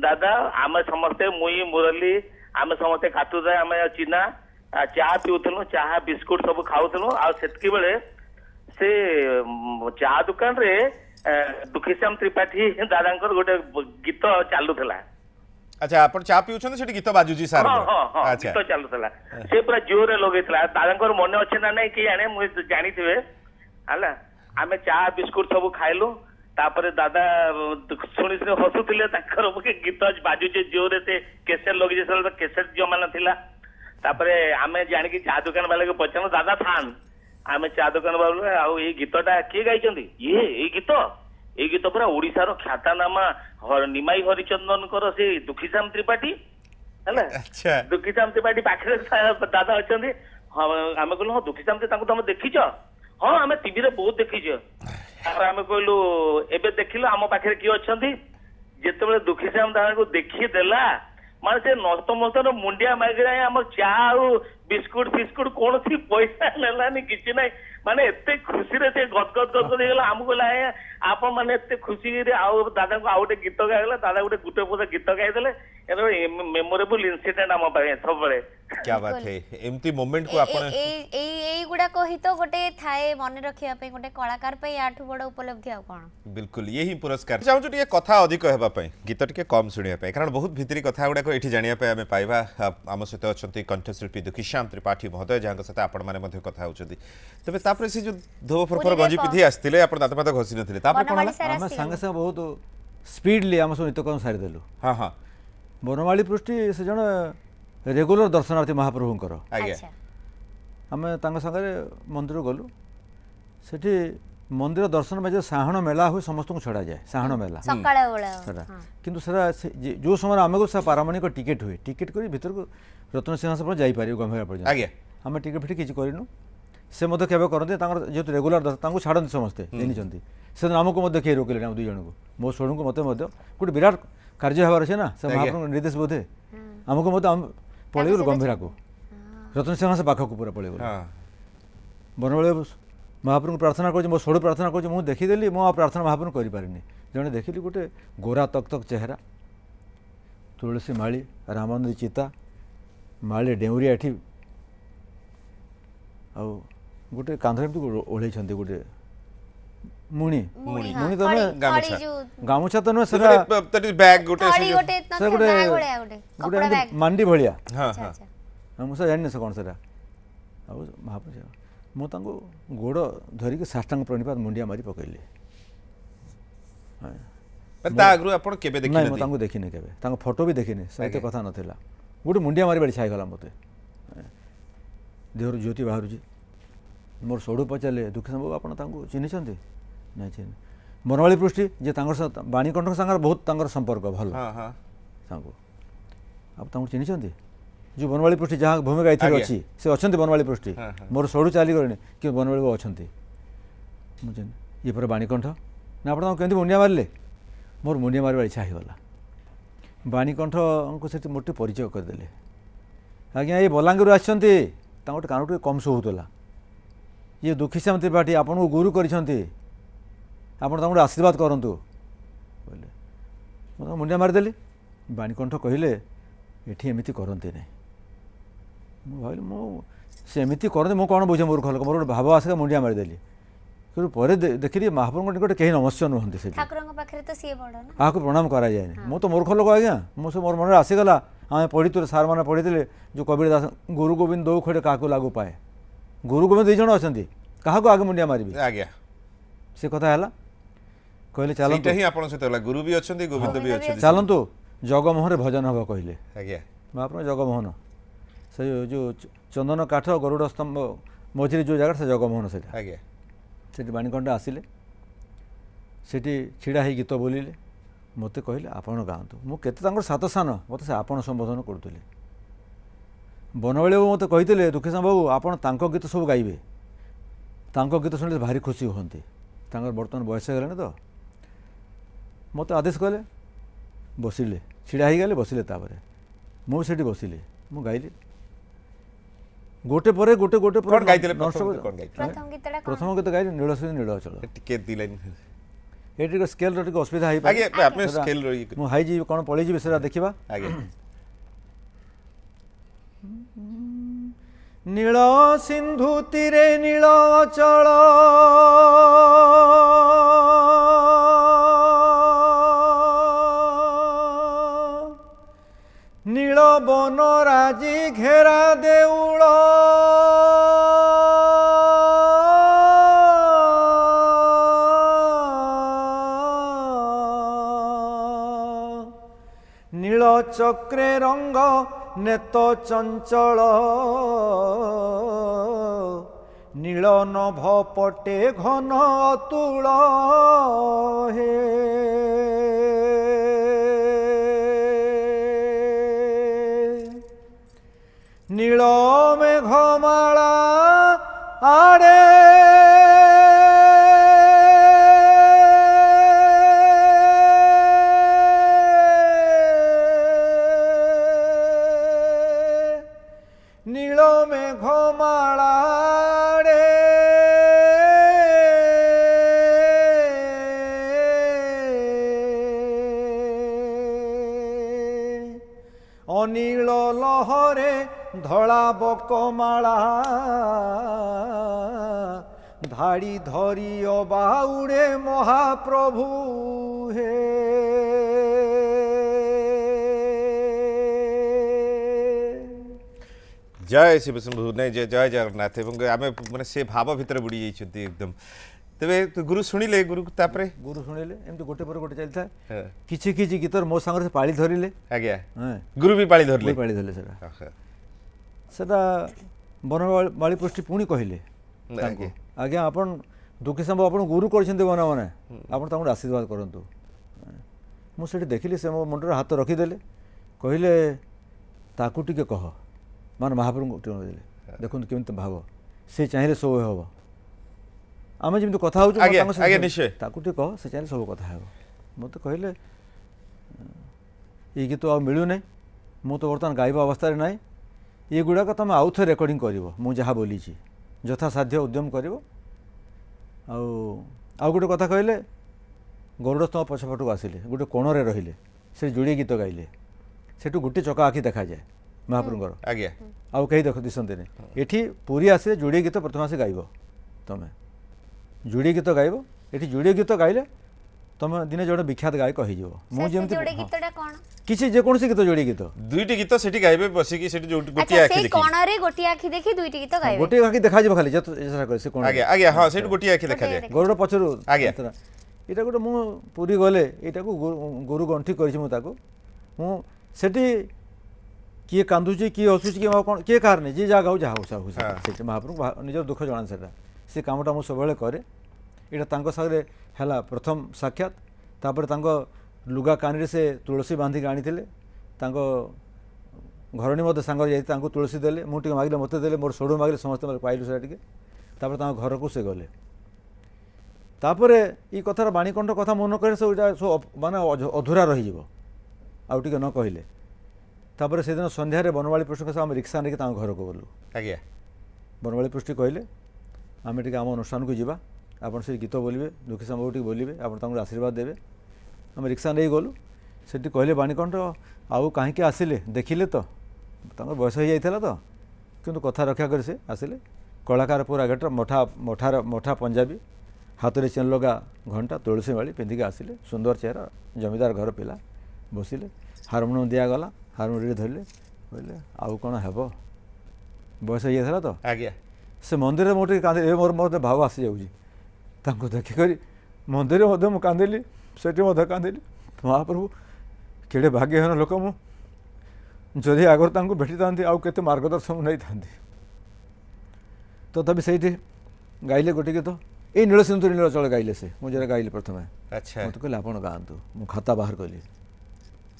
ଦାଦା ଆମେ ସମସ୍ତେ ମୁଇଁ ମୁରଲି ଆମେ ସମସ୍ତେ କାଟୁଦା ଆମେ ଚିହ୍ନା ଚାହା ପିଉଥିଲୁ ଚାହା ବିସ୍କୁଟ ସବୁ ଖାଉଥିଲୁ। ଆଉ ସେତିକି ବେଳେ ସେ ଚାହା ଦୋକାନରେ ଦୁଃଖୀଶ୍ୟାମ ତ୍ରିପାଠୀ ଦାଦାଙ୍କର ଗୋଟେ ଗୀତ ଚାଲୁଥିଲା। ଆଚ୍ଛା ଆପଣ ଚା ପିଉଛନ୍ତି ସେଠି ଗୀତ ବାଜୁଛି ସାର୍? ଗୀତ ଚାଲୁଥିଲା ସେ ପୁରା ଜୋରରେ ଲଗେଇଥିଲା। ଦାଦାଙ୍କର ମନେ ଅଛି ନା ନାଇଁ କି ଜାଣେ ମୁଁ ଜାଣିଥିବେ ହେଲା। ଆମେ ଚା ବିସ୍କୁଟ ସବୁ ଖାଇଲୁ। ତାପରେ ଦାଦା ଶୁଣି ଶୁଣି ହସୁଥିଲେ ତାଙ୍କର ଗୀତ ବାଜୁଛି ଜୋରରେ ସେ କେସେଟ ଲଗେଇଛି ସେତେବେଳେ କେସେଟ ଜମାନା ଥିଲା। ତାପରେ ଆମେ ଜାଣିକି ଚା ଦୋକାନ ବାଲାକୁ ପଚାରିଲୁ ଦାଦା ଥାନ ଆମେ ଚା ଦୋକାନ ବାଲୁ ଆଉ ଏଇ ଗୀତଟା କିଏ ଗାଇଛନ୍ତି? ଏଇ ଗୀତ ପୁରା ଓଡ଼ିଶାର ଖ୍ୟାତନାମା ନିମାଇ ହରିଚନ୍ଦନଙ୍କର ସେ ଦୁଃଖୀଶ୍ୟାମ ତ୍ରିପାଠୀ ହେଲା। ଦୁଃଖୀଶ୍ୟାମ ତ୍ରିପାଠୀ ପାଖରେ ଦାଦା ଅଛନ୍ତି। ହଁ ଆମେ କହିଲୁ ହଁ ଦୁଃଖୀଶ୍ୟାମ ତାଙ୍କୁ ତମେ ଦେଖିଛ? ହଁ ଆମେ ଟିଭିରେ ବହୁତ ଦେଖିଛୁ। ତାପରେ ଆମେ କହିଲୁ ଏବେ ଦେଖିଲୁ ଆମ ପାଖରେ କିଏ ଅଛନ୍ତି? ଯେତେବେଳେ ଦୁଃଖୀଶ୍ୟାମ ଦାଦାଙ୍କୁ ଦେଖିଦେଲା ମାନେ ସେ ନଷ୍ଟମସ୍ତର ମୁଣ୍ଡିଆ ମାଗିଲା ଆମ ଚା ଆଉ ବିସ୍କୁଟ ଫିସ୍କୁଟ କୌଣସି ପଇସା ନେଲାନି କିଛି ନାହିଁ। ମାନେ ଏତେ ଖୁସିରେ ସେ ଗଦଗଦ ହେଇଗଲା। ଆମକୁ କହିଲା ଆଜ୍ଞା ଆପଣ ମାନେ ଏତେ ଖୁସିରେ ଆଉ ଦାଦାଙ୍କୁ ଆଉ ଗୋଟେ ଗୀତ ଗାଇଗଲା। ଦାଦା ଗୋଟେ ପଦ ଗୀତ ଗାଇଦେଲେ। मेमोरेबल इनसिडेंट आम पाए सबले क्या बात है एमती मोमेंट को आपण एई गुडा को ही तो गोटे थाए मन रखिया पे गोटे कलाकार पे आठु बड़ उपलब्धि आ कोन बिल्कुल यही पुरस्कार चाहू टिके कथा अधिक हेबा पई गीत टिके कम सुनिया पे कारण बहुत भितरी कथा गुडा को एठी जानिया पे हमें पाइबा आम सहित अछंती कंठशिल्पी दुखीश्याम त्रिपाठी महोदय जहां सहित आपण माने मध्ये कथा होचंती तबे तापर से जो धोब फरफर गंजी पिधी आस्तिले आपण दांत माता घसी नथिले तापर कोन हम संगे संगे बहुत स्पीडली हम नित्य कम सारी देलु हां हां बनमाली पृष्टि से जन रेगुलर दर्शनार्थी महाप्रभुंकर आम संगे मंदिर गलु सेठी मंदिर दर्शन में जो साहण मेला हुए समस्त को छड़ा जाए साहण मेला किंतु जो समय आमको पारमाणिक टिकेट हुए टिकेट कर भीतर को रत्न सिंहासन जापर गंभीर पर्यटन आम टिकेट फिट किसी करूँ से केवे करते जेहतु रेगुलर छाड़ती समस्ते जानी से आमको किए रोकले दुई जन को मो शोण को मत गोटे विराट कार्य हबार अच्छे ना से महाप्रभु निर्देश बोधे आमको पलैगलु गंभीरा को रत्न सिंहासन पाखक पूरा पलैगलु बनबले महाप्रभु प्रार्थना कर मो सोड़ प्रार्थना कर मुझे देखीदेली मो प्रार्थना महाप्रभु करें जड़े देखिली गोटे गोरा तक तक चेहरा तुलसी माली रामानंदी चिता माली डेउरिया एठी आ गोटे कांधरे ओढ़े गोटे मुणी मुणी तो गामुछा तो नुहे बैग गोटे गोटे मांडी भलिया मुझे जानी से कौन से महाप्रभु ମୁଁ ତାଙ୍କୁ ଗୋଡ଼ ଧରିକି ସାଷ୍ଟାଙ୍ଗ ପ୍रणिपात ମୁଣ୍ଡିଆ ମାରି ପକେଇଲି। ତା ଆଗରୁ ଆପଣ କେବେ ନାଇଁ ମୁଁ ତାଙ୍କୁ ଦେଖିନି କେବେ, ତାଙ୍କ ଫଟୋ ବି ଦେଖିନି, ସେତେ କଥା ନଥିଲା। ଗୋଟେ ମୁଣ୍ଡିଆ ମାରି ବାଡ଼ି ଛାଇଗଲା ମୋତେ, ଦେହରୁ ଜ୍ୟୋତି ବାହାରୁଛି। ମୋର ସୌଢ଼ୁ ପଚାରିଲେ ଦୁଃଖୀରାମ ବାବୁ ଆପଣ ତାଙ୍କୁ ଚିହ୍ନିଛନ୍ତି? ନାଇଁ ଚିହ୍ନି। ବନମାଳୀ ପୃଷ୍ଟି ଯେ ତାଙ୍କର ସହ ବାଣୀକଣ୍ଠ ସାଙ୍ଗରେ ବହୁତ ତାଙ୍କର ସମ୍ପର୍କ ଭଲ ତାଙ୍କୁ, ଆଉ ତାଙ୍କୁ ଚିହ୍ନିଛନ୍ତି? ଯେଉଁ ବନମାଳୀ ପୃଷ୍ଟି ଯାହା ଭୂମିକା ଏଥିରେ ଅଛି ସେ ଅଛନ୍ତି ବନମାଳୀ ପୃଷ୍ଟି। ମୋର ସୌଢ଼ୁ ଚାଲିଗଲେଣି କିନ୍ତୁ ବନମାଳୀ ବାବୁ ଅଛନ୍ତି। ମୁଁ ଚିହ୍ନି। ଇଏ ପରେ ବାଣୀକଣ୍ଠ ନା ଆପଣ ତାଙ୍କୁ କେମିତି ମୁଣ୍ଡିଆ ମାରିଲେ? ମୋର ମୁଣ୍ଡିଆ ମାରିବା ଇଚ୍ଛା ହେଇଗଲା। ବାଣୀକଣ୍ଠଙ୍କୁ ସେଠି ମୋଟେ ପରିଚୟ କରିଦେଲେ। ଆଜ୍ଞା ଏ ବଲାଙ୍ଗୀରରୁ ଆସିଛନ୍ତି, ତାଙ୍କ ଗୋଟେ କାନ ଟିକେ କମ୍ ଶୋଉଥିଲା। ଇଏ ଦୁଃଖୀଶ୍ୟାମ ତ୍ରିପାଠୀ ଆପଣଙ୍କୁ ଗୁରୁ କରିଛନ୍ତି, ଆପଣ ତାଙ୍କୁ ଗୋଟେ ଆଶୀର୍ବାଦ କରନ୍ତୁ କହିଲେ। ମୁଁ ତାଙ୍କୁ ମୁଣ୍ଡିଆ ମାରିଦେଲି। ବାଣୀକଣ୍ଠ କହିଲେ ଏଠି ଏମିତି କରନ୍ତି ନାହିଁ। ମୁଁ ଭାବିଲି ମୁଁ ସେ ଏମିତି କରନ୍ତି ମୁଁ କ'ଣ ବୁଝେ ମୂର୍ଖ ଲୋକ, ମୋର ଗୋଟେ ଭାବ ଆସିଲା ମୁଣ୍ଡିଆ ମାରିଦେଲି। କିନ୍ତୁ ପରେ ଦେଖିଲି ମହାପ୍ରଭୁଙ୍କ ନିକଟରେ କେହି ନମସ୍ୟ ନୁହନ୍ତି ସେଠି, ଠାକୁରଙ୍କ ପାଖରେ ତ ସିଏ ବଡ଼ ନା, କାହାକୁ ପ୍ରଣାମ କରାଯାଏନି। ମୁଁ ତ ମୂର୍ଖ ଲୋକ ଆଜ୍ଞା, ମୁଁ ସେ ମୋର ମନରେ ଆସିଗଲା। ଆମେ ପଢ଼ିଥିଲୁ, ସାର୍ମାନେ ପଢ଼ିଥିଲେ ଯେଉଁ କବିର ଦାସ ଗୁରୁ ଗୋବିନ୍ଦ ଦଉ ଖଡ଼େ କାହାକୁ ଲାଗୁ ପାଏ। ଗୁରୁ ଗୋବିନ୍ଦ ଦୁଇ ଜଣ ଅଛନ୍ତି, କାହାକୁ ଆଗେ ମୁଣ୍ଡିଆ ମାରିବି? ଆଜ୍ଞା ସେ କଥା ହେଲା। କହିଲେ ଚାଲନ୍ତୁ, ହିଁ ଆପଣଙ୍କ ସହିତ ହେଲା, ଗୁରୁ ବି ଅଛନ୍ତି ଗୋବିନ୍ଦ ବି ଅଛନ୍ତି, ଚାଲନ୍ତୁ ଜଗମୋହନରେ ଭଜନ ହେବ କହିଲେ। ଆଜ୍ଞା ମହାପ୍ରଭୁ ଜଗମୋହନ, ସେ ଯେଉଁ ଚନ୍ଦନ କାଠ ଗରୁଡ଼ ସ୍ତମ୍ଭ ମଝିରେ ଯେଉଁ ଜାଗାଟା ସେ ଜଗମୋହନ ସେଇଟା। ଆଜ୍ଞା ସେଠି ବାଣୀକଣ୍ଠ ଆସିଲେ, ସେଠି ଛିଡ଼ା ହେଇ ଗୀତ ବୋଲିଲେ। ମୋତେ କହିଲେ ଆପଣ ଗାଆନ୍ତୁ। ମୁଁ କେତେ ତାଙ୍କର ସାତ ସାନ, ମୋତେ ସେ ଆପଣ ସମ୍ବୋଧନ କରୁଥିଲେ। ବନମାଳୀ ବାବୁ ମୋତେ କହିଥିଲେ ଦୁଃଖୀଶ୍ୟାମ ବାବୁ ଆପଣ ତାଙ୍କ ଗୀତ ସବୁ ଗାଇବେ, ତାଙ୍କ ଗୀତ ଶୁଣିଲେ ଭାରି ଖୁସି ହୁଅନ୍ତି। ତାଙ୍କର ବର୍ତ୍ତମାନ ବୟସ ହେଇଗଲାଣି ତ। ମୋତେ ଆଦେଶ କଲେ, ବସିଲେ, ଛିଡ଼ା ହେଇଗଲେ, ବସିଲେ। ତାପରେ ମୁଁ ସେଠି ବସିଲି, ମୁଁ ଗାଇଲି ଗୋଟେ ପରେ ଗୋଟେ ଗୋଟେ କ'ଣ ଗାଇଥିଲେ? ପ୍ରଥମ ଗୀତ ଗାଇଲି ନୀଳଶ୍ରୀ ନୀଳାଚଳ। ଟିକେ ଦି ଲାଇନ୍ ଏଠି ଟିକେ ସ୍କେଲ୍ର ଟିକେ ଅସୁବିଧା ହେଇପାରେ, ଆଜ୍ଞା ଆପଣ ସ୍କେଲ୍ ମୁଁ ହାଇଯିବି କ'ଣ ପଳେଇଯିବି ସେଟା ଦେଖିବା। ଆଜ୍ଞା ନୀଳ ସିନ୍ଧୁ ତୀରେ ନୀଳ ଅଚଳ ନୀଳ ବନ ରାଜି ଘେରା ଦେଉଳ ନୀଳ ଚକ୍ରେ ରଙ୍ଗ ନେତ ଚଞ୍ଚଳ ନୀଳ ନଭ ପଟେ ଘନ ଅତୁଳ ହେ ନୀଳ ମେଘମାଳା ଆଡ଼େ ନୀଳ ମେଘମାଳା ଆଡ଼େ ଅନୀଳ ଲହରେ ଧଳା ବକମାଳା ଧାଡ଼ି ଧରି ଅବାଉଡ଼େ ମହାପ୍ରଭୁ ହେ जय शिव शंभु नहीं जय जय जगन्नाथ एवं आम मैंने से भाव भितर बुड़ी जाइए एकदम तेरे गुरु शुणिले गुरु तापरे गुरु शुणिले एमती गोटे पर गोटे चलता है किछि किछि गीतर मो संग से पाळी धरिले आज्ञा गुरु भी पाळी धरले सेटा सेटा बनमाळी पृष्टि पुणी कहले आज्ञा आपण दुखीश्याम आपण गुरु करछन्ते बना माने आपण तांको आशीर्वाद करंतु मु सेठी देखिली से मो मुंडर हाथ रखिदेले कहले ताकू टिके कह मान महाप्रभु देखो केमती भाव से चाहिए सब हम आम जमी कथा होती कह से चाहिए सब कथा हे मत कहले ये गीत आ मिलूना मु तो बर्तमान गाइबा अवस्था ना ये गुड़ाक तुम आउ थे रेकर्डिंग कर मुझा बोली यथासाध्य उद्यम कर गोटे कथा कहले गरुड़ स्तंभ पछपटू आसिले गोटे कोणरे रहिले से जोड़े गीत गाइले सेठू गोटे चका आखि देखा जाए महाप्रभुଙ୍କର आज्ञा आउ कहीं देख दिशंते एठी पूरी आसे जोड़े गीत प्रथम आसे गाइब तुम जोड़े गीत गाइब एठी जोड़े गीत गाइले तुम दिने जोड़े विख्यात गायक हो ସେ ଯୋଡ଼େ ଗୀତଟା କ'ଣ किसी जेकोसी गीत जोड़ी गीत दुईटी गीत सेठी गाइबे बसिकी सेठी जो ଆଚ୍ଛା गोटिए आखि ସେଇ देखि କଣରେ ଗୋଟିଏ ଆଖି ଦେଖି ଦୁଇଟି ଗୀତ ଗାଇବେ गोटे आखि देखा खाली चेष्टा करे से कोन आगे आगे हां सेठी गोटिए आखि देखा जाए गोरुड़ पछरु आज्ञा। এটা গোটে মু পুরী গলে এটাকে গরু গণ্ঠি করেছি মু তাকে মু সেটি কিয়ে কান্দুছি কিয়ে হসুছি কিয়ে কোণ কিয়ে কার নেই যে যা গাও যা হসা হসা সেটি মহাপ্রভু নিজের দুঃখ জনা সেটা সে কামটা মু সবলে করে এটা তাঙ্ক সাথে হেলা প্রথম সাক্ষাৎ তারপরে তাঙ্ক লুগা কানিরে সে তুলসী বাঁধিকি আনিলে তাঙ্ক ঘরণী মধ্যে সাঙ্গরে যাই তাঙ্কু তুলসী দেলে মু টিকে মাগিলে মতে দেলে মোর সড়ু মাগিলে সমস্ত পাইলু সেটা টিকে তারপরে তাঙ্ক ঘরকু সে গলে তাপরে এই কথার বাণীকণ্ঠ কথা মনে করে সব এটা সব মানে অধুরা রহিଯିব আউ টিকে ন কহিলে তাপরে সেদিন সন্ধ্যারে বনমালী পৃষ্ঠଙ୍କ সহ আমি রিক্সা নেকি তাଙ୍କ ঘরକୁ গলু आगे বনমালী পৃষ্ঠ কহিলে আমি টিকে ଆମ অনুষ্ঠানକୁ ଯିବା ଆପଣ ସେ ଗୀତ ବୋଲିବେ ଦୁଃଖୀ ସମ୍ଭବ ଟିକେ ବୋଲିବେ ଆପଣ ତାଙ୍କୁ ଆଶୀର୍ବାଦ ଦେବେ ଆମେ ରିକ୍ସା ନେଇ ଗଲୁ ସେଠି କହିଲେ ବାଣୀକଣ୍ଠ ଆଉ କାହିଁକି ଆସିଲେ ଦେଖିଲେ ତ ତାଙ୍କର ବୟସ ହେଇଯାଇଥିଲା ତ କିନ୍ତୁ କଥା ରକ୍ଷା କରି ସେ ଆସିଲେ କଳାକାର ପୁରା ଗେଟ ମଠା ପଞ୍ଜାବୀ ହାତରେ ଚେନ୍ ଲଗା ଘଣ୍ଟା ତୁଳସୀ ମାଳି ପିନ୍ଧିକି ଆସିଲେ ସୁନ୍ଦର ଚେହେରା ଜମିଦାର ଘର ପିଲା ବସିଲେ ହାରମୋନିୟମ ଦିଆଗଲା ହାରମୋନିୟମ ଧରିଲେ କହିଲେ ଆଉ କ'ଣ ହେବ ବୟସ ହେଇଯାଇଥିଲା ତ आगे ସେ ମନ୍ଦିରରେ ମୁଁ ଟିକେ କାନ୍ଦିଲି ଏବେ ମୋର ମୋତେ ଭାବ ଆସିଯାଉଛି ତାଙ୍କୁ ଦେଖିକରି ମନ୍ଦିରରେ ମଧ୍ୟ ମୁଁ କାନ୍ଦିଲି ସେଠି ମଧ୍ୟ କାନ୍ଦିଲି ମହାପ୍ରଭୁ କେଡ଼େ ଭାଗ୍ୟହୀନ ଲୋକ ମୁଁ ଯଦି ଆଗରୁ ତାଙ୍କୁ ଭେଟିଥାନ୍ତି ଆଉ କେତେ ମାର୍ଗଦର୍ଶନ ନେଇଥାନ୍ତି ତଥାପି ସେଇଠି ଗାଇଲେ ଗୋଟେ ଗୀତ ଏଇ ନୀଳସିନ୍ଧୁ ନୀଳଚଳ ଗାଇଲେ ସେ ମୁଁ ଯେଟା ଗାଇଲି ପ୍ରଥମେ अच्छा ମୋତେ କହିଲେ ଆପଣ ଗାଆନ୍ତୁ ମୁଁ ଖାତା ବାହାର କଲି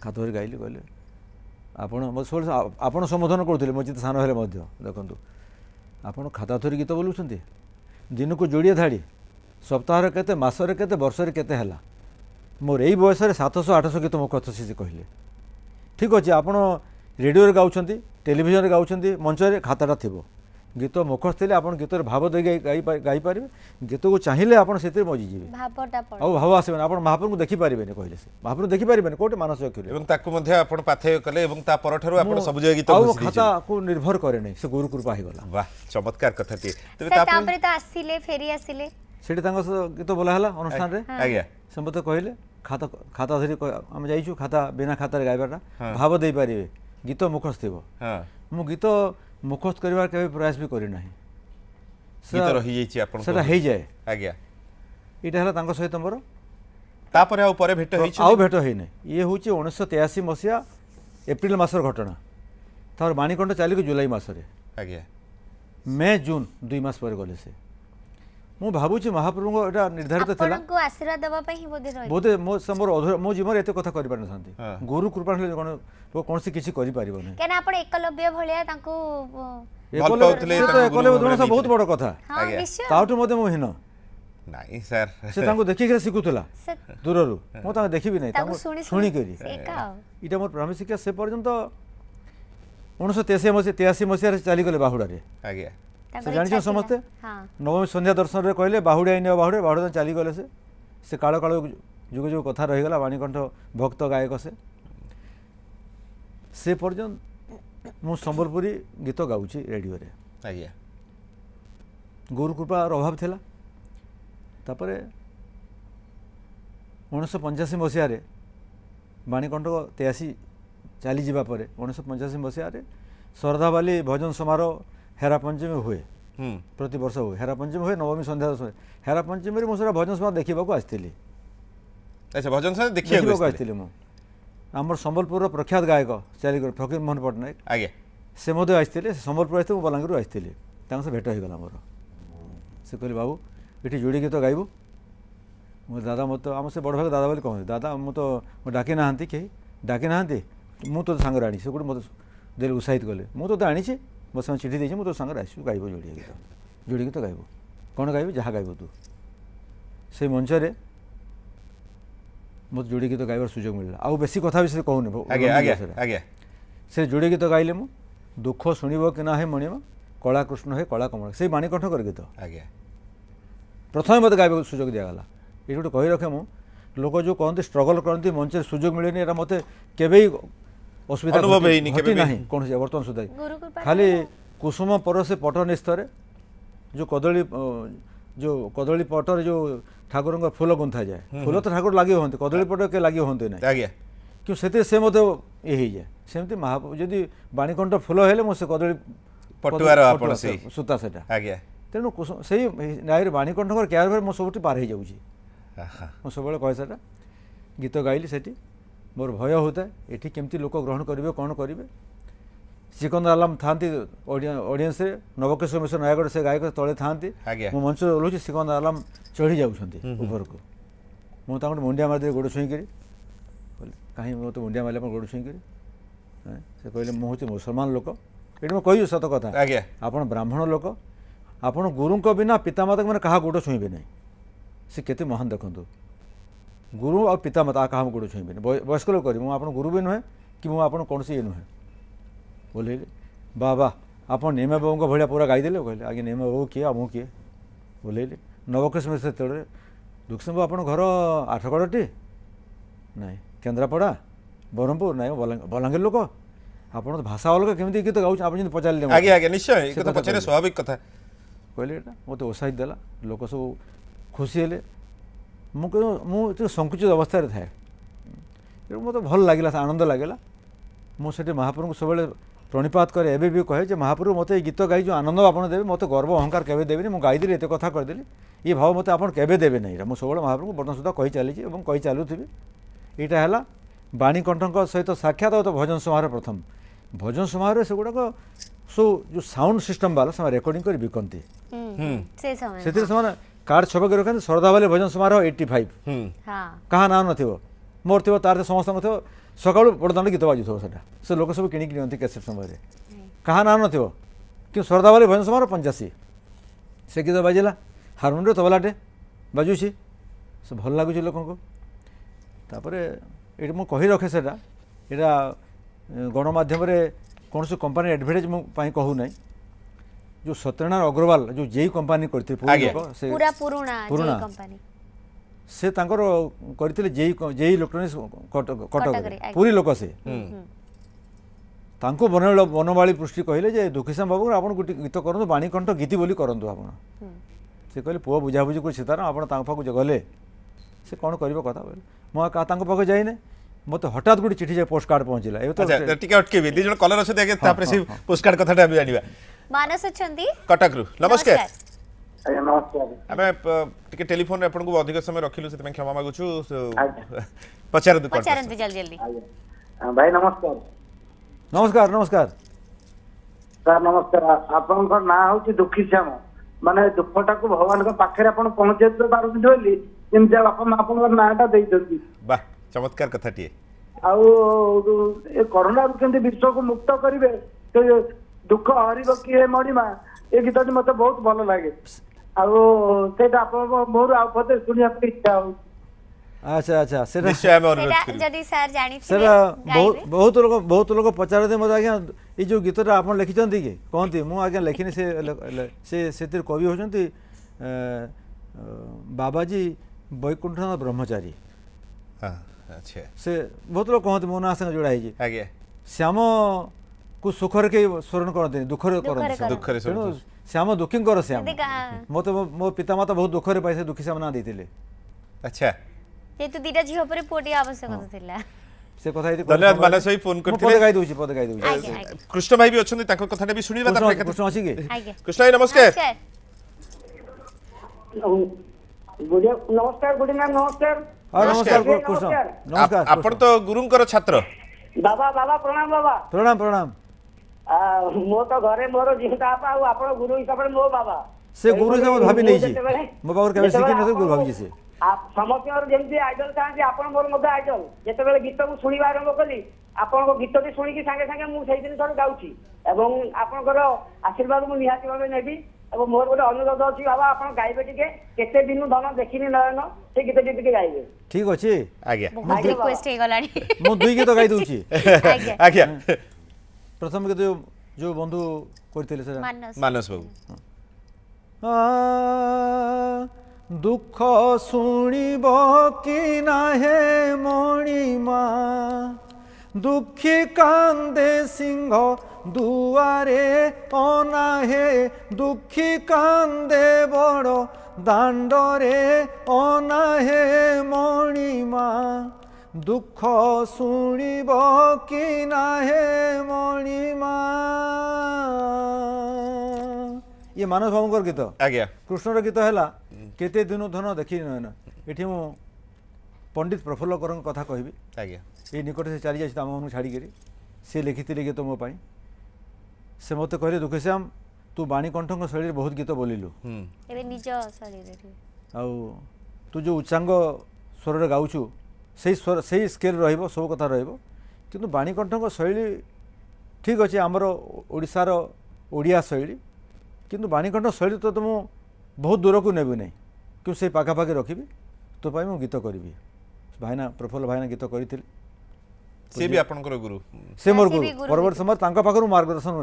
ଖାତା ଧରି ଗାଇଲି କହିଲେ ଆପଣ ମୋତେ ସବୁବେଳେ ଆପଣ ସମ୍ବୋଧନ କରୁଥିଲେ ମୋ ଯେତେ ସାନ ହେଲେ ମଧ୍ୟ ଦେଖନ୍ତୁ ଆପଣ ଖାତା ଧରି ଗୀତ ବୋଲୁଛନ୍ତି ଦିନକୁ ଯୋଡ଼ିଏ ଧାଡ଼ି ସପ୍ତାହରେ କେତେ ମାସରେ କେତେ ବର୍ଷରେ କେତେ ହେଲା ମୋର ଏଇ ବୟସରେ 700-800 ଗୀତ ମୁଖସ୍ଥ ସେ କହିଲେ ଠିକ୍ ଅଛି ଆପଣ ରେଡ଼ିଓରେ ଗାଉଛନ୍ତି ଟେଲିଭିଜନରେ ଗାଉଛନ୍ତି ମଞ୍ଚରେ ଖାତାଟା ଥିବ ଗୀତ ମୁଖସ୍ଥ ଥିଲେ ଆପଣ ଗୀତରେ ଭାବ ଦେଇ ଗାଇପାରିବେ ଗୀତକୁ ଚାହିଁଲେ ଆପଣ ସେଥିରେ ମଜିଯିବେ ଭାବଟା ପଡେ ଆଉ ଭାବ ଆସିବନି ଆପଣ ମହାପ୍ରଭୁଙ୍କୁ ଦେଖିପାରିବେନି କହିଲେ ସେ ମହାପ୍ରଭୁ ଦେଖିପାରିବେନି କୋଉଠି ମାନସ ଚକ୍ଷୁରେ এবং তাকু মধ্যে আপন পাথেয় কলে এবং তা পরঠারু আপন সবুজ গীত ଆଉ ঘোষি দিয়েছেন ଖାତାକୁ ନିର୍ଭର କରେ ନାହିଁ ସେ ଗୁରୁ କୃପା ହେଇଗଲା वाह चमत्कार कथाटी तबे ସେ तापर ତାପରେ ତ ଆସିଲେ ଫେରି ଆସିଲେ ସେଠି ତାଙ୍କ ସହ ଗୀତ ବୋଲା ହେଲା ଅନୁଷ୍ଠାନରେ आगे ସେ ମୋତେ କହିଲେ ଖାତା ଧରି ଆମେ ଯାଇଛୁ ଖାତା ବିନା ଖାତାରେ ଗାଇବାଟା ଭାବ ଦେଇପାରିବେ ଗୀତ ମୁଖସ୍ଥ ଥିବ हां ମୁଁ ଗୀତ ମୁଖସ୍ଥ କରିବାର କେବେ ପ୍ରୟାସ ବି କରିନାହିଁ गीत रही जाइछि आपन ସେଟା ହେଇଯାଏ आगे ଏଇଟା ହେଲା ତାଙ୍କ ସହିତ ମୋର तापर आउ परे भेट होइछि ଆଉ ଭେଟ ହେଇନାହିଁ ଇଏ ହେଉଛି 1983 ମସିହା ଏପ୍ରିଲ ମାସର ଘଟଣା ତାର ବାଣୀକଣ୍ଠ ଚାଲିକି ଜୁଲାଇ ମାସରେ आगे ମେ ଜୁନ 2 ମାସ ପରେ ଗଲେ ସେ ମୁଁ ଭାବୁଛି ମହାପ୍ରଭୁଙ୍କ ଏଇଟା ନିର୍ଦ୍ଧାରିତ ଥିଲା ଆପଣଙ୍କୁ ଆଶୀର୍ବାଦ ଦେବା ପାଇଁ ହିଁ ବୋଧେ ରହିଲେ ବୋଧେ ମୋର ଅଧୁରା ମୋ ଜୀବନରେ ଏତେ କଥା କରିପାରିନଥାନ୍ତି ହଁ। ଗୁରୁ କୃପା ହେଲେ କୌଣସି କିଛି କରିପାରିବ ନାହିଁ କାହିଁକି ଆପଣ ଏକଲବ୍ୟ ଭଳିଆ ତାଙ୍କୁ ଭଲ ପାଉଥିଲେ ସେ ତ ତାଙ୍କୁ ଏକଲବ୍ୟ ଗୁରୁ ଦ୍ରୋଣ ଭାବରେ ବହୁତ ବଡ଼ କଥା ହଁ ଆଜ୍ଞା। ନିଶ୍ଚୟ ତାଠୁ ମଧ୍ୟ ମୁଁ ହୀନ ନାଇଁ ସାର୍ ସେ ତାଙ୍କୁ ଦେଖିକି ଶିଖୁଥିଲା ସେ ଦୂରରୁ ମୁଁ ତାଙ୍କୁ ଦେଖିବି ନାହିଁ ତାଙ୍କୁ ତାଙ୍କୁ ଶୁଣି ଶୁଣିକରି ସେ ଏକା ଆଉ। ଏଇଟା ମୋର ପ୍ରାରମ୍ଭିକ ଶିକ୍ଷା ସେ ପର୍ଯ୍ୟନ୍ତ 1983 ମସିହାରେ ଚାଲିଗଲେ ବାହୁଡ଼ାରେ ଆଜ୍ଞା ତାଙ୍କର ସେ ଜାଣିଛନ୍ତି ଇଚ୍ଛା ଥିଲା। ସମସ୍ତେ ହଁ ନବମୀ ସନ୍ଧ୍ୟା ଦର୍ଶନରେ କହିଲେ ବାହୁଡ଼ି ଆଇନି ବାହୁଡ଼େ ଚାଲିଗଲେ ସେ କାଳ ଯୁଗ ଯୁଗ କଥା ରହିଗଲା ବାଣୀକଣ୍ଠ ଭକ୍ତ ଗାୟକ ସେ ପର୍ଯ୍ୟନ୍ତ ମୁଁ ସମ୍ବଲପୁରୀ ଗୀତ ଗାଉଛି ରେଡ଼ିଓରେ ଆଜ୍ଞା ଗୁରୁ କୃପାର ଅଭାବ ଥିଲା ତାପରେ 1985 ମସିହାରେ ବାଣୀକଣ୍ଠ 83 ଚାଲିଯିବା ପରେ 1985 ମସିହାରେ ଶରଧାବାଲି ଭଜନ ସମାରୋହ ହେରା ପଞ୍ଚମୀ ହୁଏ ହୁଁ ପ୍ରତିବର୍ଷ ହୁଏ ହେରା ପଞ୍ଚମୀ ହୁଏ ନବମୀ ସନ୍ଧ୍ୟା ଦର୍ଶନ ହେରା ପଞ୍ଚମୀରେ ମୁଁ ସେଟା ଭଜନ ସମାରୋହ ଦେଖିବାକୁ ଆସିଥିଲି ଆଚ୍ଛା ଭଜନ ସାର୍ ଦେଖିବାକୁ ଦେଖିବାକୁ ଆସିଥିଲି ମୁଁ ଆମର ସମ୍ବଲପୁରର ପ୍ରଖ୍ୟାତ ଗାୟକ ଚାଲିଗଲେ ଫକୀର ମୋହନ ପଟ୍ଟନାୟକ ଆଜ୍ଞା ସେ ମଧ୍ୟ ଆସିଥିଲେ ସେ ସମ୍ବଲପୁର ଆସିଥିଲେ ମୁଁ ବଲାଙ୍ଗୀରରୁ ଆସିଥିଲି ତାଙ୍କ ସହ ଭେଟ ହେଇଗଲା ମୋର ସେ କହିଲେ ବାବୁ ଏଠି ଯୋଡ଼ି ଗୀତ ଗାଇବୁ ମୁଁ ଦାଦା ମୋତେ ଆମ ସେ ବଡ଼ ଭାଇ ଦାଦା ବୋଲି କହନ୍ତି ଦାଦା ମୁଁ ଡାକି ନାହାନ୍ତି କେହି ଡାକି ନାହାନ୍ତି ମୁଁ ତୋ ସାଙ୍ଗରେ ଆଣିଛି ସେ ଗୋଟେ ମୋତେ ଦେଲେ ଉତ୍ସାହିତ କଲେ ମୁଁ ତୋତେ ଆଣିଛି ମୋ ସାଙ୍ଗେ ଚିଠି ଦେଇଛି ମୁଁ ତୋ ସାଙ୍ଗରେ ଆସିବୁ ଗାଇବ ଯୋଡ଼ି ଗୀତ ଗାଇବୁ କ'ଣ ଗାଇବୁ ଯାହା ଗାଇବୁ ତୁ ସେଇ ମଞ୍ଚରେ ମୋତେ ଯୋଡ଼ି ଗୀତ ଗାଇବାର ସୁଯୋଗ ମିଳିଲା ଆଉ ବେଶୀ କଥା ବି ସେ କହୁନି ଆଜ୍ଞା ଆଜ୍ଞା ଆଜ୍ଞା ସେ ଯୋଡ଼ି ଗୀତ ଗାଇଲେ ମୁଁ ଦୁଃଖ ଶୁଣିବ କି ନା ହେ ମଣିମା କଳା କୃଷ୍ଣ ହେ କଳା କମଳ ସେଇ ବାଣୀକଣ୍ଠଙ୍କର ଗୀତ ଆଜ୍ଞା ପ୍ରଥମେ ମୋତେ ଗାଇବାକୁ ସୁଯୋଗ ଦିଆଗଲା ଏଇଠି ଗୋଟେ କହି ରଖେ ମୁଁ ଲୋକ ଯେଉଁ କହନ୍ତି ଷ୍ଟ୍ରଗଲ୍ କରନ୍ତି ମଞ୍ଚରେ ସୁଯୋଗ ମିଳେନି ଏଇଟା ମୋତେ କେବେ ଅସୁବିଧା ଅନୁଭବ ହେଇନି, କେବେ ବି? ନାହିଁ କୌଣସି ବର୍ତ୍ତମାନ ସୁଦ୍ଧା ଗୁରୁ କୃପା ଖାଲି କୁସୁମ ପରସେ ପଟ ନିସ୍ତରେ ଯେଉଁ କଦଳୀ जो कदली पटर जो ठाकुर फूल गुंथा जाए फूल तो ठाकुर लगे हमें कदली पट के लगे हमें ना आज्ञा कि से मत ये हो जाए सेमती जदि बाणीकंठ फूल हेले से कदली पटुआर आपण से सूता से आज्ञा तेणु से नायर बाणीकंठ क्यार मो सब पार हो जाऊँगी ମୁଁ ସବୁବେଳେ କହେ ସେଟା ଗୀତ ଗାଇଲି ସେଠି ମୋର ଭୟ ହେଉଥାଏ ଏଠି କେମିତି ଲୋକ ଗ୍ରହଣ କରିବେ କ'ଣ କରିବେ ସିକନ୍ଦର ଆଲମ ଥାନ୍ତି ଅଡ଼ିଏନ୍ସରେ ନବକିଶୋର ମିଶ୍ର ନୟାଗଡ଼ ସେ ଗାୟକ ତଳେ ଥାନ୍ତି ମୁଁ ମଞ୍ଚରେ ଓହ୍ଲାଉଛି ସିକନ୍ଦର ଆଲମ ଚଢ଼ି ଯାଉଛନ୍ତି ଉପରକୁ ମୁଁ ତାଙ୍କୁ ମୁଣ୍ଡିଆ ମାରିଦେଲି ଗୋଡ଼ ଛୁଇଁକିରି କହିଲି କାହିଁ ମୋତେ ମୁଣ୍ଡିଆ ମାରିଲେ ଆପଣ ଗୋଡ଼ ଛୁଇଁକିରି ସେ କହିଲେ ମୁଁ ହେଉଛି ମୁସଲମାନ ଲୋକ ଏଠି ମୁଁ କହିବି ସତ କଥା ଆପଣ ବ୍ରାହ୍ମଣ ଲୋକ ଆପଣ ଗୁରୁଙ୍କ ବିନା ପିତାମାତାଙ୍କ ମାନେ କାହା ଗୋଡ଼ ଛୁଇଁବେ ନାହିଁ से केते महान देखु गुरु और पितामाता क्या गोड़ छुईबे वयस्क लोक करी आप गुरु भी नुहे कि मुझे कौन ये नुहे बोले बाबा आप नेमा बाबू भाया पूरा गाईदे कहले आगे नेमा बाबू किए आमु किए बोले नवकृष्ण मिश्र से दुखसिंह बाबू आप घर आठगड़टी ना केन्द्रापड़ा ब्रह्मपुर ना बलांगीर लोक आप भाषा अलग केमी गीत गाँव आप पचारे निश्चय स्वाभाविक कथा कहले मत उत्साहित देला लोक सब खुशी हेले मुझे संकुचित अवस्था थाए मत भल लगे आनंद लगेगा मुझे महाप्रभु सब प्रणिपात करे एवं भी कहे महाप्रभु मत गीत गाई जो आनंद आप देवे मत गर्व अहंकार केवे देवे मुझे गाईदेली एत कथा करदेली ये भाव मत आप केवे देवे नहीं मुझे सब महाप्रभु बर्तमान सुधा कही चली कही चलुथी यहाँ है बाणीकंठ सहित साक्षात तो भजन समारोह प्रथम भजन समारोह से गुड़ाक सो जो साउंड सिस्टम वाला से रेकर्डिंग कर बिकती से कार्ड छपक रखते श्रद्धावाली भजन समारोह 85 क्या ना न मोर थो तार समस्त थो सका बड़दान गीत बाजू से लोक सब किणिक नि कैसेट समय क्या ना न कि श्रद्धावाली भजन समारोह 85 से गीत बाजिला हारमोनियम तबलाटे बाजुची से भल लगुच लोक ये मुझे कही रखे से यहाँ गणमाध्यम कौन सी कंपनी एडभर्टाइज मुझे कहू ना जो सत्यनारायण अग्रवाल जो जेई कंपनी करते पूरा पुराना कंपनी से तांकर करथिले जेई इलेक्ट्रॉनिक्स कटक पूरी लोक से तांको बनवाली पृष्टि कहले जे दुखीश्याम बाबू आप गीत करूँ बाणीकंठ गीति बोली करूँ आप से कहले पुआ बुझाबुझी कर सीताराम आप पाक गले से कौन कर कथा मुझे पाखे जाइने मत हठात गोटे चिठी पोस्ट कार्ड पहुँचला अटके दी जन कलर अच्छे पोस्ट कार्ड कथा जाना मानस अछंती कटक रु नमस्कार नमस्कार आमे टिके टेलीफोन रे आपन को अधिक समय रखिलु से क्षमा मागु छु पचारंतु जल्दी जल्दी भाई नमस्कार नमस्कार नमस्कार सर नमस्कार आपन ना होची दुखीश्याम माने दुखटा को भगवान के पाखे आपन पहुंचे तो बारु दिली जेमति आपन आपन नाटा देई दंती वाह चमत्कार कथाटिए आउ ए कोरोना रु केंति विश्व को मुक्त करिवे तो दुख हरिब किए मणिमा ये गीत मत बहुत भल लगे मोर आपते सुनिया इच्छा हो अच्छा अच्छा बहुत लोग पचारते मत आज्ञा ये जो गीतटा आप लिखिं कि कहती मुझे आज्ञा लिखिनी से कवि होती बाबाजी वैकुंठनाथ ब्रह्मचारी से बहुत लोग कहते मो ना संगे जोड़ा है श्याम को सुखर के स्मरण करते दुखर करते श्याम दुखी कर श्याम मत मो पितामाता बहुत दुखरे पाई दुखी श्याम ना देते अच्छा जेतु दीटा झियो परे पोटी आवश्यकता थिला से कथा धन्यवाद मानस भाई फोन करथिले पद गाई दउची कृष्ण भाई भी अछन ताको कथाटा भी सुनिबा ता कृष्ण अछि के कृष्ण भाई नमस्कार नमस्कार गुड नाम नमस्कार नमस्कार कृष्ण नमस्कार आपण तो गुरुंकर छात्र बाबा बाबा प्रणाम बाबा प्रणाम प्रणाम मो तो घरे मोर जीता आपा आपण गुरु हिसाब रे मो बाबा से गुरु हिसाब भाबी नै छी मो बाबा केबे सिखि न गुरु भाबी छी आप समस्त जेमती आइडल था आपण मोर मते आइडल जेते बेले गीत को सुनिबा आरंभ कली आपण को गीत भी सुनी की संगे संगे मु सेहि दिन थोर गाउची एवं आपनकर आशीर्वाद मु निहाती भाबे नेबी एवं मोर गोटे अनुरोध अछि बाबा आपण गाइबे टिके केते दिन धन देखिनी नयन से गीत टिके गाइबे ठीक अछि आज्ञा बहुत रिक्वेस्ट हे गलानी मु दुई गीत गाइ दउची आज्ञा प्रथम गीत जो बंधु करथिले सर मानस बाबू दुख शुणिब कि नाहे मणिमा दुखी कांदे सिंह दुआरे अनाहे दुखी कांदे बड़ दांडरे अनाहे मणिमा दुख शुणिब कि नाहे मणिमा। ये मानस बाबूर गीत आज्ञा कृष्णर गीत है केते दिन धन देखी नयन। ये मु पंडित प्रफुल्ल कर कथा कहबी आज्ञा ये निकट से चली जाए आम मन छाड़ी सी लिखी गीत मो पाई से मत कहले दुखेश्याम तू बाणीकंठ शैली बहुत गीत बोलिलु एबे निज शरीर आउ तू जो उच्चांग स्वर गाउछु से स्वर से स्केल रहिबो सब कथा रहिबो किंतु बाणीकंठ शैली ठीक अच्छे आमर ओडिशार ओडिया शैली किंतु बाणीकंठ शैली तो तुम बहुत दूर को नेबी नहीं कि से पाखापाखि रखी तो पाई मु गीत करी भाईना प्रफुल्ल भाईना गीत करी से भी आपनकर गुरु से मोर गुरु परवर्त समय तांका पाखरु मार्गदर्शन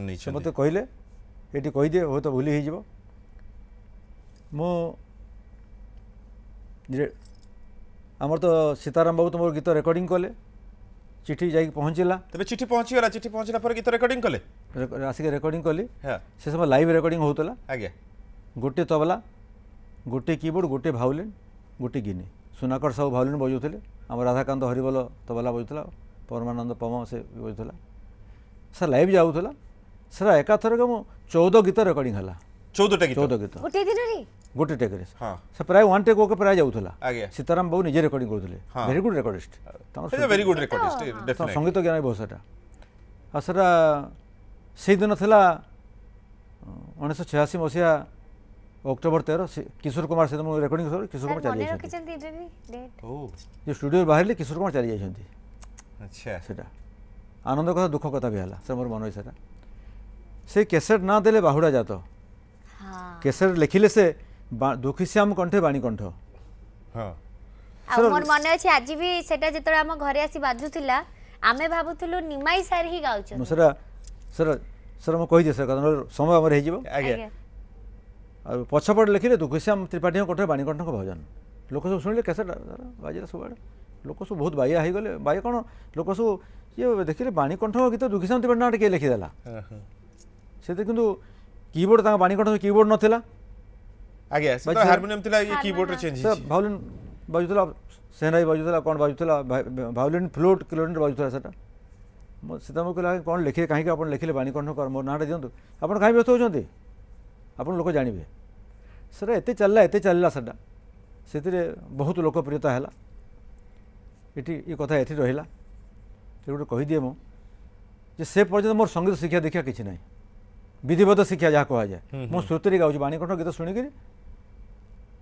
नहीं मते कहले ये कहीदे हो तो भूली हो मो आमर तो सीताराम बाबू तो मोर गीत रेकर्डिंग कले चिठी जाई पहुँचला तबे चिठी पहुँचला पर गीत रेकर्डिंग कले आसिक रेकर्डिंग कली हां से समय लाइव रेकर्डिंग होतला आज्ञा गोटे तबला गोटे कीबोर्ड गोटे भाउलिन गोटे गिनी सुनाकर सब भाउलिन बजाउଥିଲେ आम राधाकांत हरिबल तबला बजुला परमानंद पम से बजुला सर लाइव जाऊला सर एकाथर मु 14 गीत रेकर्डिंग है 14 गीत गोटे दिन रे गोटे टेक रे हां से प्राय वन टेक ओके प्राय जाऊला आज्ञा सीताराम बाबू निजे रेकर्डिंग करथले very good recordist very good recordist definitely संगीत ज्ञान बहुत सारा आ सरा से दिन थिला 1986 मसिया अक्टोबर 13 किशोर कुमार से रेकर्डिंग किशोर कुमार चली मने रखिसंती बेबी डेट ओ जो स्टूडियो बाहर किशोर कुमार चली जाइछंती अच्छा सेटा आनंद कथा दुख कथा भी हला से मोर मन होइसा से कैसेट ना देले बाहुड़ा जात हां कैसेट लिखिले से दुखीश्याम कंठे बाणीकंठ हां आ मोर मन अछि आज भी सेटा जेतरा हम घरे आसी बाजुथिला आमे भाबुथुलु निमाई सार ही गाउछ मु सर सर सर मु कहि दे सर समय हमर हे जिवो आज्ञा और पछपट लिखिले दुखीश्याम त्रिपाठी कंठे बाणीकंठ भजन लोक सब शुणिले कैसेट बाजिला सब लोक सब बहुत बाया हो गले बाया कौन लोक सब ये देखिले बाणीकंठ गीत दुखीश्याम त्रिपाठी ना किए लिखिदेला से किंतु कीबोर्ड तांका बाणीकंठ कीबोर्ड नथिला आज्ञा से तो हारमोनियम थिला ये कीबोर्ड रे चेंज से भाउलिन बाजुला सेनाई बाजुला कौन बाजुला भाउलिन फ्लूट क्लोरिन बाजुला सेटा मो सीता मो कहला कौन लिखे कहीं आप लिखिले बाणीकंठ कर मोर नाटा दिंतु आप कहीं व्यस्त होती आप लोक जानवे सर एत चलला सेटा से बहुत लोकप्रियता है ये कथा ये रहा गोटे कहीदिए मुझे पर्यटन मोर संगीत शिक्षा दीक्षा किसी ना विधिवत शिक्षा जहाँ कह जाए मो श्रुति गाँव बाणीकंठ गीत शुणिक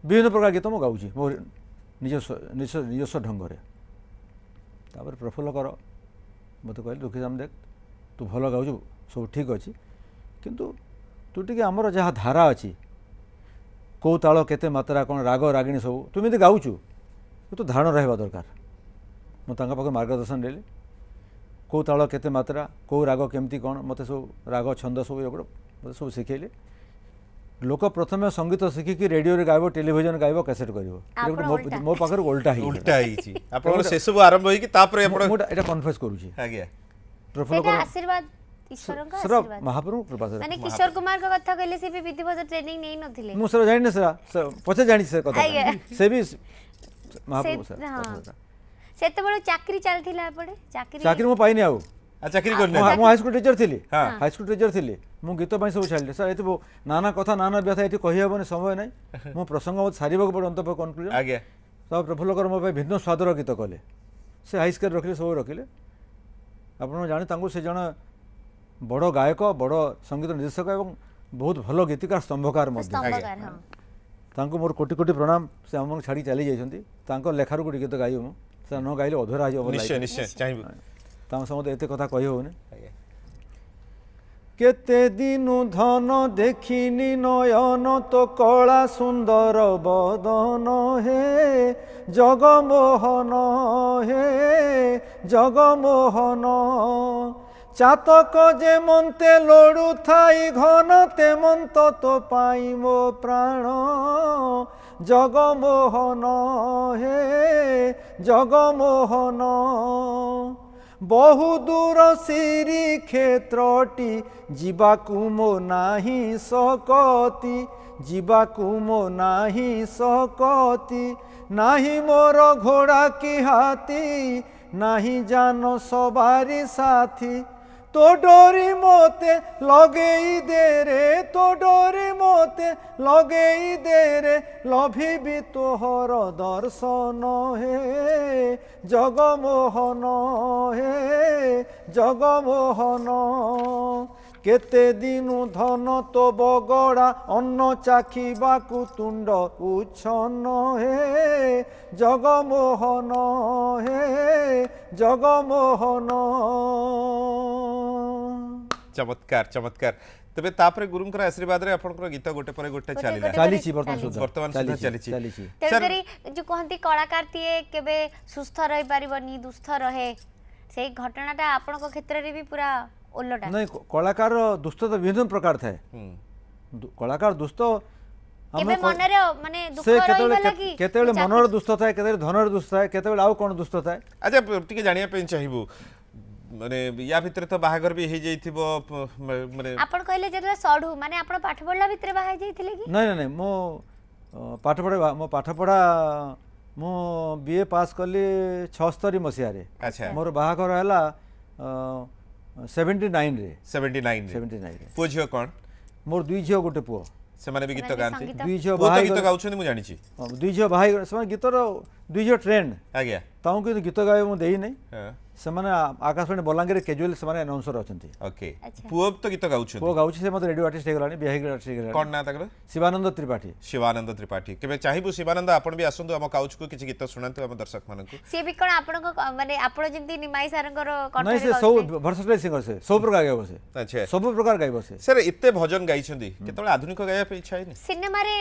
विभिन्न प्रकार गीत मुझे गाँव मो निजस्व ढंग से प्रफुल्ल कर मत कहले दुखीश्याम देख तू भल गाँव सब ठीक अच्छे किंतु तू टी आमर जहाँ धारा अच्छी कौ ताल केते मात्रा कौन राग रागिणी सब तुम ये गाँचु तो धारणा रहा दरकार मुझे मार्गदर्शन देली कौ ताल केते मात्रा कौ राग केमती कौन मत सब राग छंद सब मत सब शिखेले लोक प्रथम संगीत शिखिकी रेडियो रे गाइबो टेलीविजन गाइबो कैसेट करिवो मो पाखर उल्टा ही आपन से सब आरंभ होई कि तापर आपण मोटा एटा कन्फेस करूची आज्ञा प्रफुल्ल कर आशीर्वाद ईश्वर का सर आशीर्वाद महाप्रभु कृपा से माने किशोर कुमार का कथा कहले से भी विधिवत ट्रेनिंग नहीं नथिले मु सर जानि सर पछे जानि सर कथा से भी महाप्रभु सर हां सेते बड़ चाकरी चलथिला पड़े चाकरी मो पाइनी आउ चाकरी करने मो हाई स्कूल टीचर थी हाई स्कूल टीचर थी मु गीत सब छाड़ी सर ये नाना कथा नाना व्यथा ये कही हेबनी समय ना मो प्रसंग मत सारे पड़े अंत कनक्लूजन आज्ञा सब प्रफुल्ल कर मो भिन्न स्वादर गीत कले से हाई स्केल रखिले सब रखिले आप जानी से जन बड़ गायक बड़ संगीत निर्देशक एवं बहुत भल गीतिकार स्तंभकार मोर कोटि कोटि प्रणाम से आम छाड़ी चली जाइए लेखार गोटे गीत गाई से न गाइले अधूरा निश्चय निश्चय चाहिए समझते एत कथा कही होनी केते दिनु धन देखिनी नयन तो कला सुंदर बदन हे जगमोहन चातक जे मन्ते लोड़ू थाई घन ते मंत तो पाई मो प्राण जगमोहन ବହୁ ଦୂର ଶ୍ରୀକ୍ଷେତ୍ରଟି ଯିବାକୁ ମୋ ନାହିଁ ଶକତି, ଯିବାକୁ ମୋ ନାହିଁ ଶକତି। ନାହିଁ ମୋର ଘୋଡ଼ା କି ହାତୀ, ନାହିଁ ଜାନ ସବାରି ସାଥୀ। तो डोरी मोते लगेई दे रे, तो डोरी मोते लगेई दे रे, लभिबी तोहर दर्शन हे जगमोहन, हे जगमोहन। केते दिनु धन तो बगड़ा, अन्न चाखिबाकु तुंड उच्छन हे जगमोहन, हे जगमोहन। चमत्कार चमत्कार। तेबे तापरे गुरुंकर आशीर्वाद रे आपनकर गीत गोटे पर गोटे चलिला चालीची वर्तमान सुद्धा वर्तमान सुद्धा चलीची। तेणुकरी जो कहती कलाकार टीए केबे सुस्थ रही पारिबनी, दुस्थ रहे, से घटनाटा आपनक क्षेत्र रे भी पूरा उल्टा नहीं। कलाकार दुष्ट तो विभिन्न प्रकार थाए। कलाकार दुष्ट केबे मनरे माने दुख से रही वाला की केतेबेले मनर दुष्ट थाए, केतेबेले धनर दुष्ट थाए, केतेबेले आउ कोन दुष्ट थाए। अच्छा टिके जानिया पे चाहिबू माने या भितर तो बाहागर भी हे जाइथिबो माने आपण कहले जेतला सडू माने आपण पाठ पढला भितर बाहाय जाइथिले की नहीं नहीं नहीं मो पाठ पढ़ा मो बीए पास कली 76 मसीहा रे। अच्छा मोर बाहागर हैला 79 रे। 79 रे। पुओ झियो कोन? मोर दुई झियो गोटे पुओ। ସେମାନେ ବି ଗୀତ ଗାଆନ୍ତି। दुई झियो ପୁଅ ତ बाहाई ଗୀତ ଗାଉଛନ୍ତି ମୁଁ ଜାଣିଛି। दुई झियो बाहाई से गीतर दुई झियो ट्रेंड ଆଜ୍ଞା ताऊ कि गीत गाए मु देई नहीं। ହଁ ସେମାନେ आकाशवाणी बलांगीर कैजुअल ସେମାନେ ଆନାଉନ୍ସର ଅଛନ୍ତି। ଓକେ ଆଚ୍ଛା। ପୁଅ ତ ଗୀତ ଗାଉଛନ୍ତି। ପୁଅ ଗାଉଛି, ସେ ମୋତେ ରେଡ଼ିଓ ଆର୍ଟିଷ୍ଟ ହେଇଗଲାଣି, ବିହାରୀ ଆର୍ଟିଷ୍ଟ ହେଇଗଲାଣି। କଣ ନା ତାଙ୍କର? ଶିବାନନ୍ଦ ତ୍ରିପାଠୀ। ଶିବାନନ୍ଦ ତ୍ରିପାଠୀ। କେବେ ଚାହିଁବୁ ଶିବାନନ୍ଦ ଆପଣ ବି ଆସନ୍ତୁ ଆମ କାଉଚକୁ କିଛି ଗୀତ ଶୁଣାନ୍ତୁ ଆମ ଦର୍ଶକ ମାନଙ୍କୁ। ସେ ବି କୋन ଆପଣଙ୍କ माने आपण जेंती निमाई सारंकर नहीं कंठरे से सब भर्सटाइल सिंगर से सब प्रकार गाइब से। अच्छा सब प्रकार गाइब से। सर एते भजन गाइछन्ती केतବେଳେ आधुनिक गाया पे इच्छा हैनी? सिनेमा रे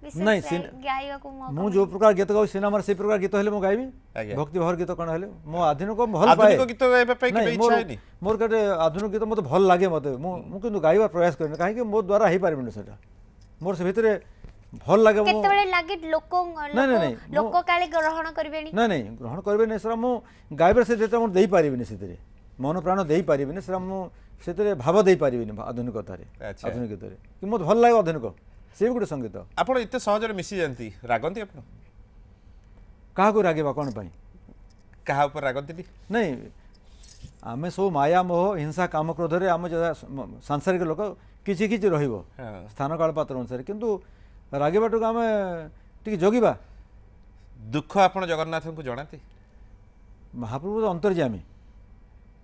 नहीं, गाइबा को मौका मु जो प्रकार गीत गाउ सिनेमा से प्रकार गीत हेले मु गाइबी। आज्ञा। भक्ति भर गीत कोन हेले मो आधुनिक भल पाए। आधुनिक गीत गाया पे केबे नहीं, इच्छा हैनी? मोर कटे आधुनिक गीत मते भल लागे मते मु किंतु गाइबा प्रयास करने काहे कि मो द्वारा हे पारिबिन सेटा मोर से भितरे भल लागे। मो केतबेले लागे लोक नहीं, लोक काले ग्रहण करबेनी नहीं नहीं ग्रहण करबे नहीं सर मु गाइबर से जेटा मु देई पारिबिन सेतरे मन प्राण देई पारिबिन सर मु सेतरे भाव देई पारिबिन आधुनिकता रे। अच्छा। आधुनिक गीत रे कि मो भल लागे आधुनिक से गुटे संगीत। आपण एते सहजरे मिसी जानती रागंती आपण काहा को रागेबा कोन पई? काहा ऊपर रागंती नहीं आमे सब माया मोह हिंसा काम क्रोध रे आम सांसारिक लोक किछि किछि रहिबो हाँ। स्थान काल पात्र अनुसार, किंतु रागेबाटू आमे टिके जोगिबा। दुख आपण जगन्नाथ को जणाती? महाप्रभु तो अंतर्यामी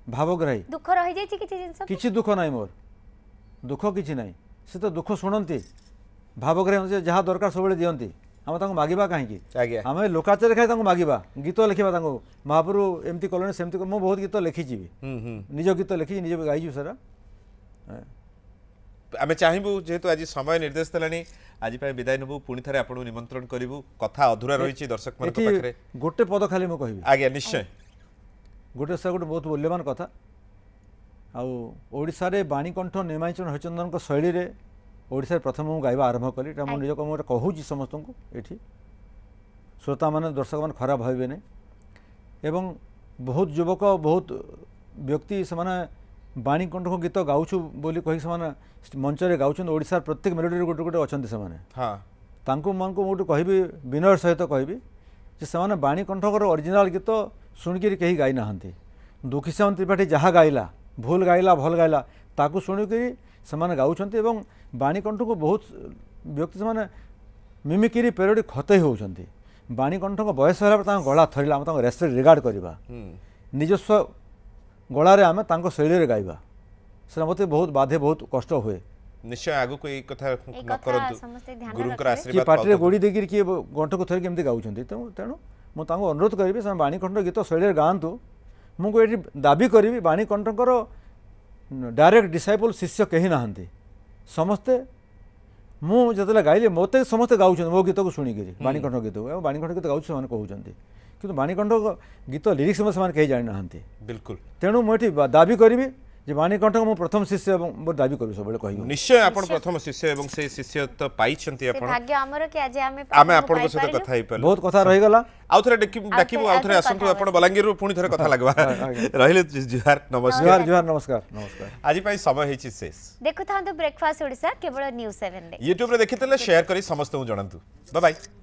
भावग्राही। दुख रही जाई किछि जिंस किछि दुख नाही मोर, दुख किछि नाही। से तो दुख शुणती भावग्राही जहाँ दरकार सब दियंती आम तांको मागिबा काहेकि? आज्ञा। आमे लोकाचार खाई तांको मागिबा, गीत लिखिबा तांको महाप्रभु एमती कलोनी सेमती मो बहुत गीत लिखिछि भी, निज गीत लिखिछि निज गाइछु सारा। आमे चाहिबू जेहेतु आज समय निर्देश देलानी आज पे विदाय नबू पुणी थारे आपन निमंत्रण करिवू कथा अधूरा रहिछि दर्शक मन एठी पाखरे। गोटे पद खाली मो कहबी। आज्ञा निश्चय गोटे सर गोटे बहुत मूल्यवान कथा ओडिशा रे बाणीकंठ निमाईचरण हरिचंदन को शैली रे ओडिशा प्रथम मु गाइबा आरंभ कली। एटा मो निज को मो कहूची समस्त को एठी श्रोता माने दर्शक माने खराब भाबे नै। एवं बहुत युवक बहुत व्यक्ति से माने बाणीकंठ को गीत गाउछु बोली कहि से माने मंच रे गाउछन। ओडिशा प्रत्येक मेलोडी रे गोटे गोटे अछंती से माने। हां तांको मन को मोटू कहबी विनय सहित कहबी जे से माने बाणीकंठ को ओरिजिनल गीत सुनिकी कहीं गाई नाहंती। दुखीश्याम त्रिपाठी जहाँ गाइला भूल गाइला भल गाइला ताकू शुणिकी से गाँच। एवं बाणीकंठ को बहुत व्यक्ति से मिमिक्री पेरोडी खतई होती। बाणीकंठ को बयस है गला थरिला आम रेस्पेक्ट रिगार्ड करवा निजस्व गलारे आम शैली गाइबा से मत बहुत बाधे बहुत कष्ट हुए। निश्चय आगु को एक कथा न करंतु गुरुकर किए आशीर्वाद पार्टी गोड़ी देकर किए गंठ को थरिक एमती गाँच। तेणु मुझे अनुरोध करी से बाणीकंठ गीत शैली गाँतु। मुझे ये दाबी करी बाणीकंठकर डायरेक्ट डिसाइपल शिष्य कहीं नहांती समस्ते मुझे गाइली मत समस्ते गाँच मो गीत को शुणिकी बाणीकंठ गीत को बाणीकंठ गीत गाँच कहते कि बाणीकंठ गीत लिरिक्स से कहीं जानी ना। बिल्कुल तेणु मुझे दाबी करी ଯେ ମାଣିକଣ୍ଠକ ମୁଁ ପ୍ରଥମ ଶିଷ୍ୟ ଏବଂ ମୋର ଦାବି କରିବି ସବୁବେଳେ କହିବି ନିଶ୍ଚୟ ଆପଣ ପ୍ରଥମ ଶିଷ୍ୟ ଏବଂ ସେ ଶିଷ୍ୟ ତ ପାଇଛନ୍ତି ସେ ଆପଣ ଭାଗ୍ୟ ଆମର କି ଆଜି ଆମେ ଆମେ ଆପଣଙ୍କ ସହିତ କଥା ହେଇପାରିଲୁ ବହୁତ କଥା ରହିଗଲା ଆଉ ଥରେ ଡାକିବୁ ଆଉ ଥରେ ଆସନ୍ତୁ ଆପଣ ବଲାଙ୍ଗୀରରୁ ପୁଣି ଥରେ କଥା ଲାଗବା ରହିଲେ ଜୁହାର ନମସ୍କାର ଜୁହାର ଜୁହାର ନମସ୍କାର ନମସ୍କାର ଆଜି ପାଇଁ ସମୟ ହେଇଛି ଶେଷ ଦେଖୁଥାନ୍ତୁ ବ୍ରେକଫାଷ୍ଟ ଓଡ଼ିଶା କେବଳ ନ୍ୟୁଜ୍ 7 ରେ ୟୁଟ୍ୟୁବରେ ଦେଖିଥିଲେ ସେୟାର କରି ସମସ୍ତଙ୍କୁ ଜଣାନ୍ତୁ ବାଏ ବାଏ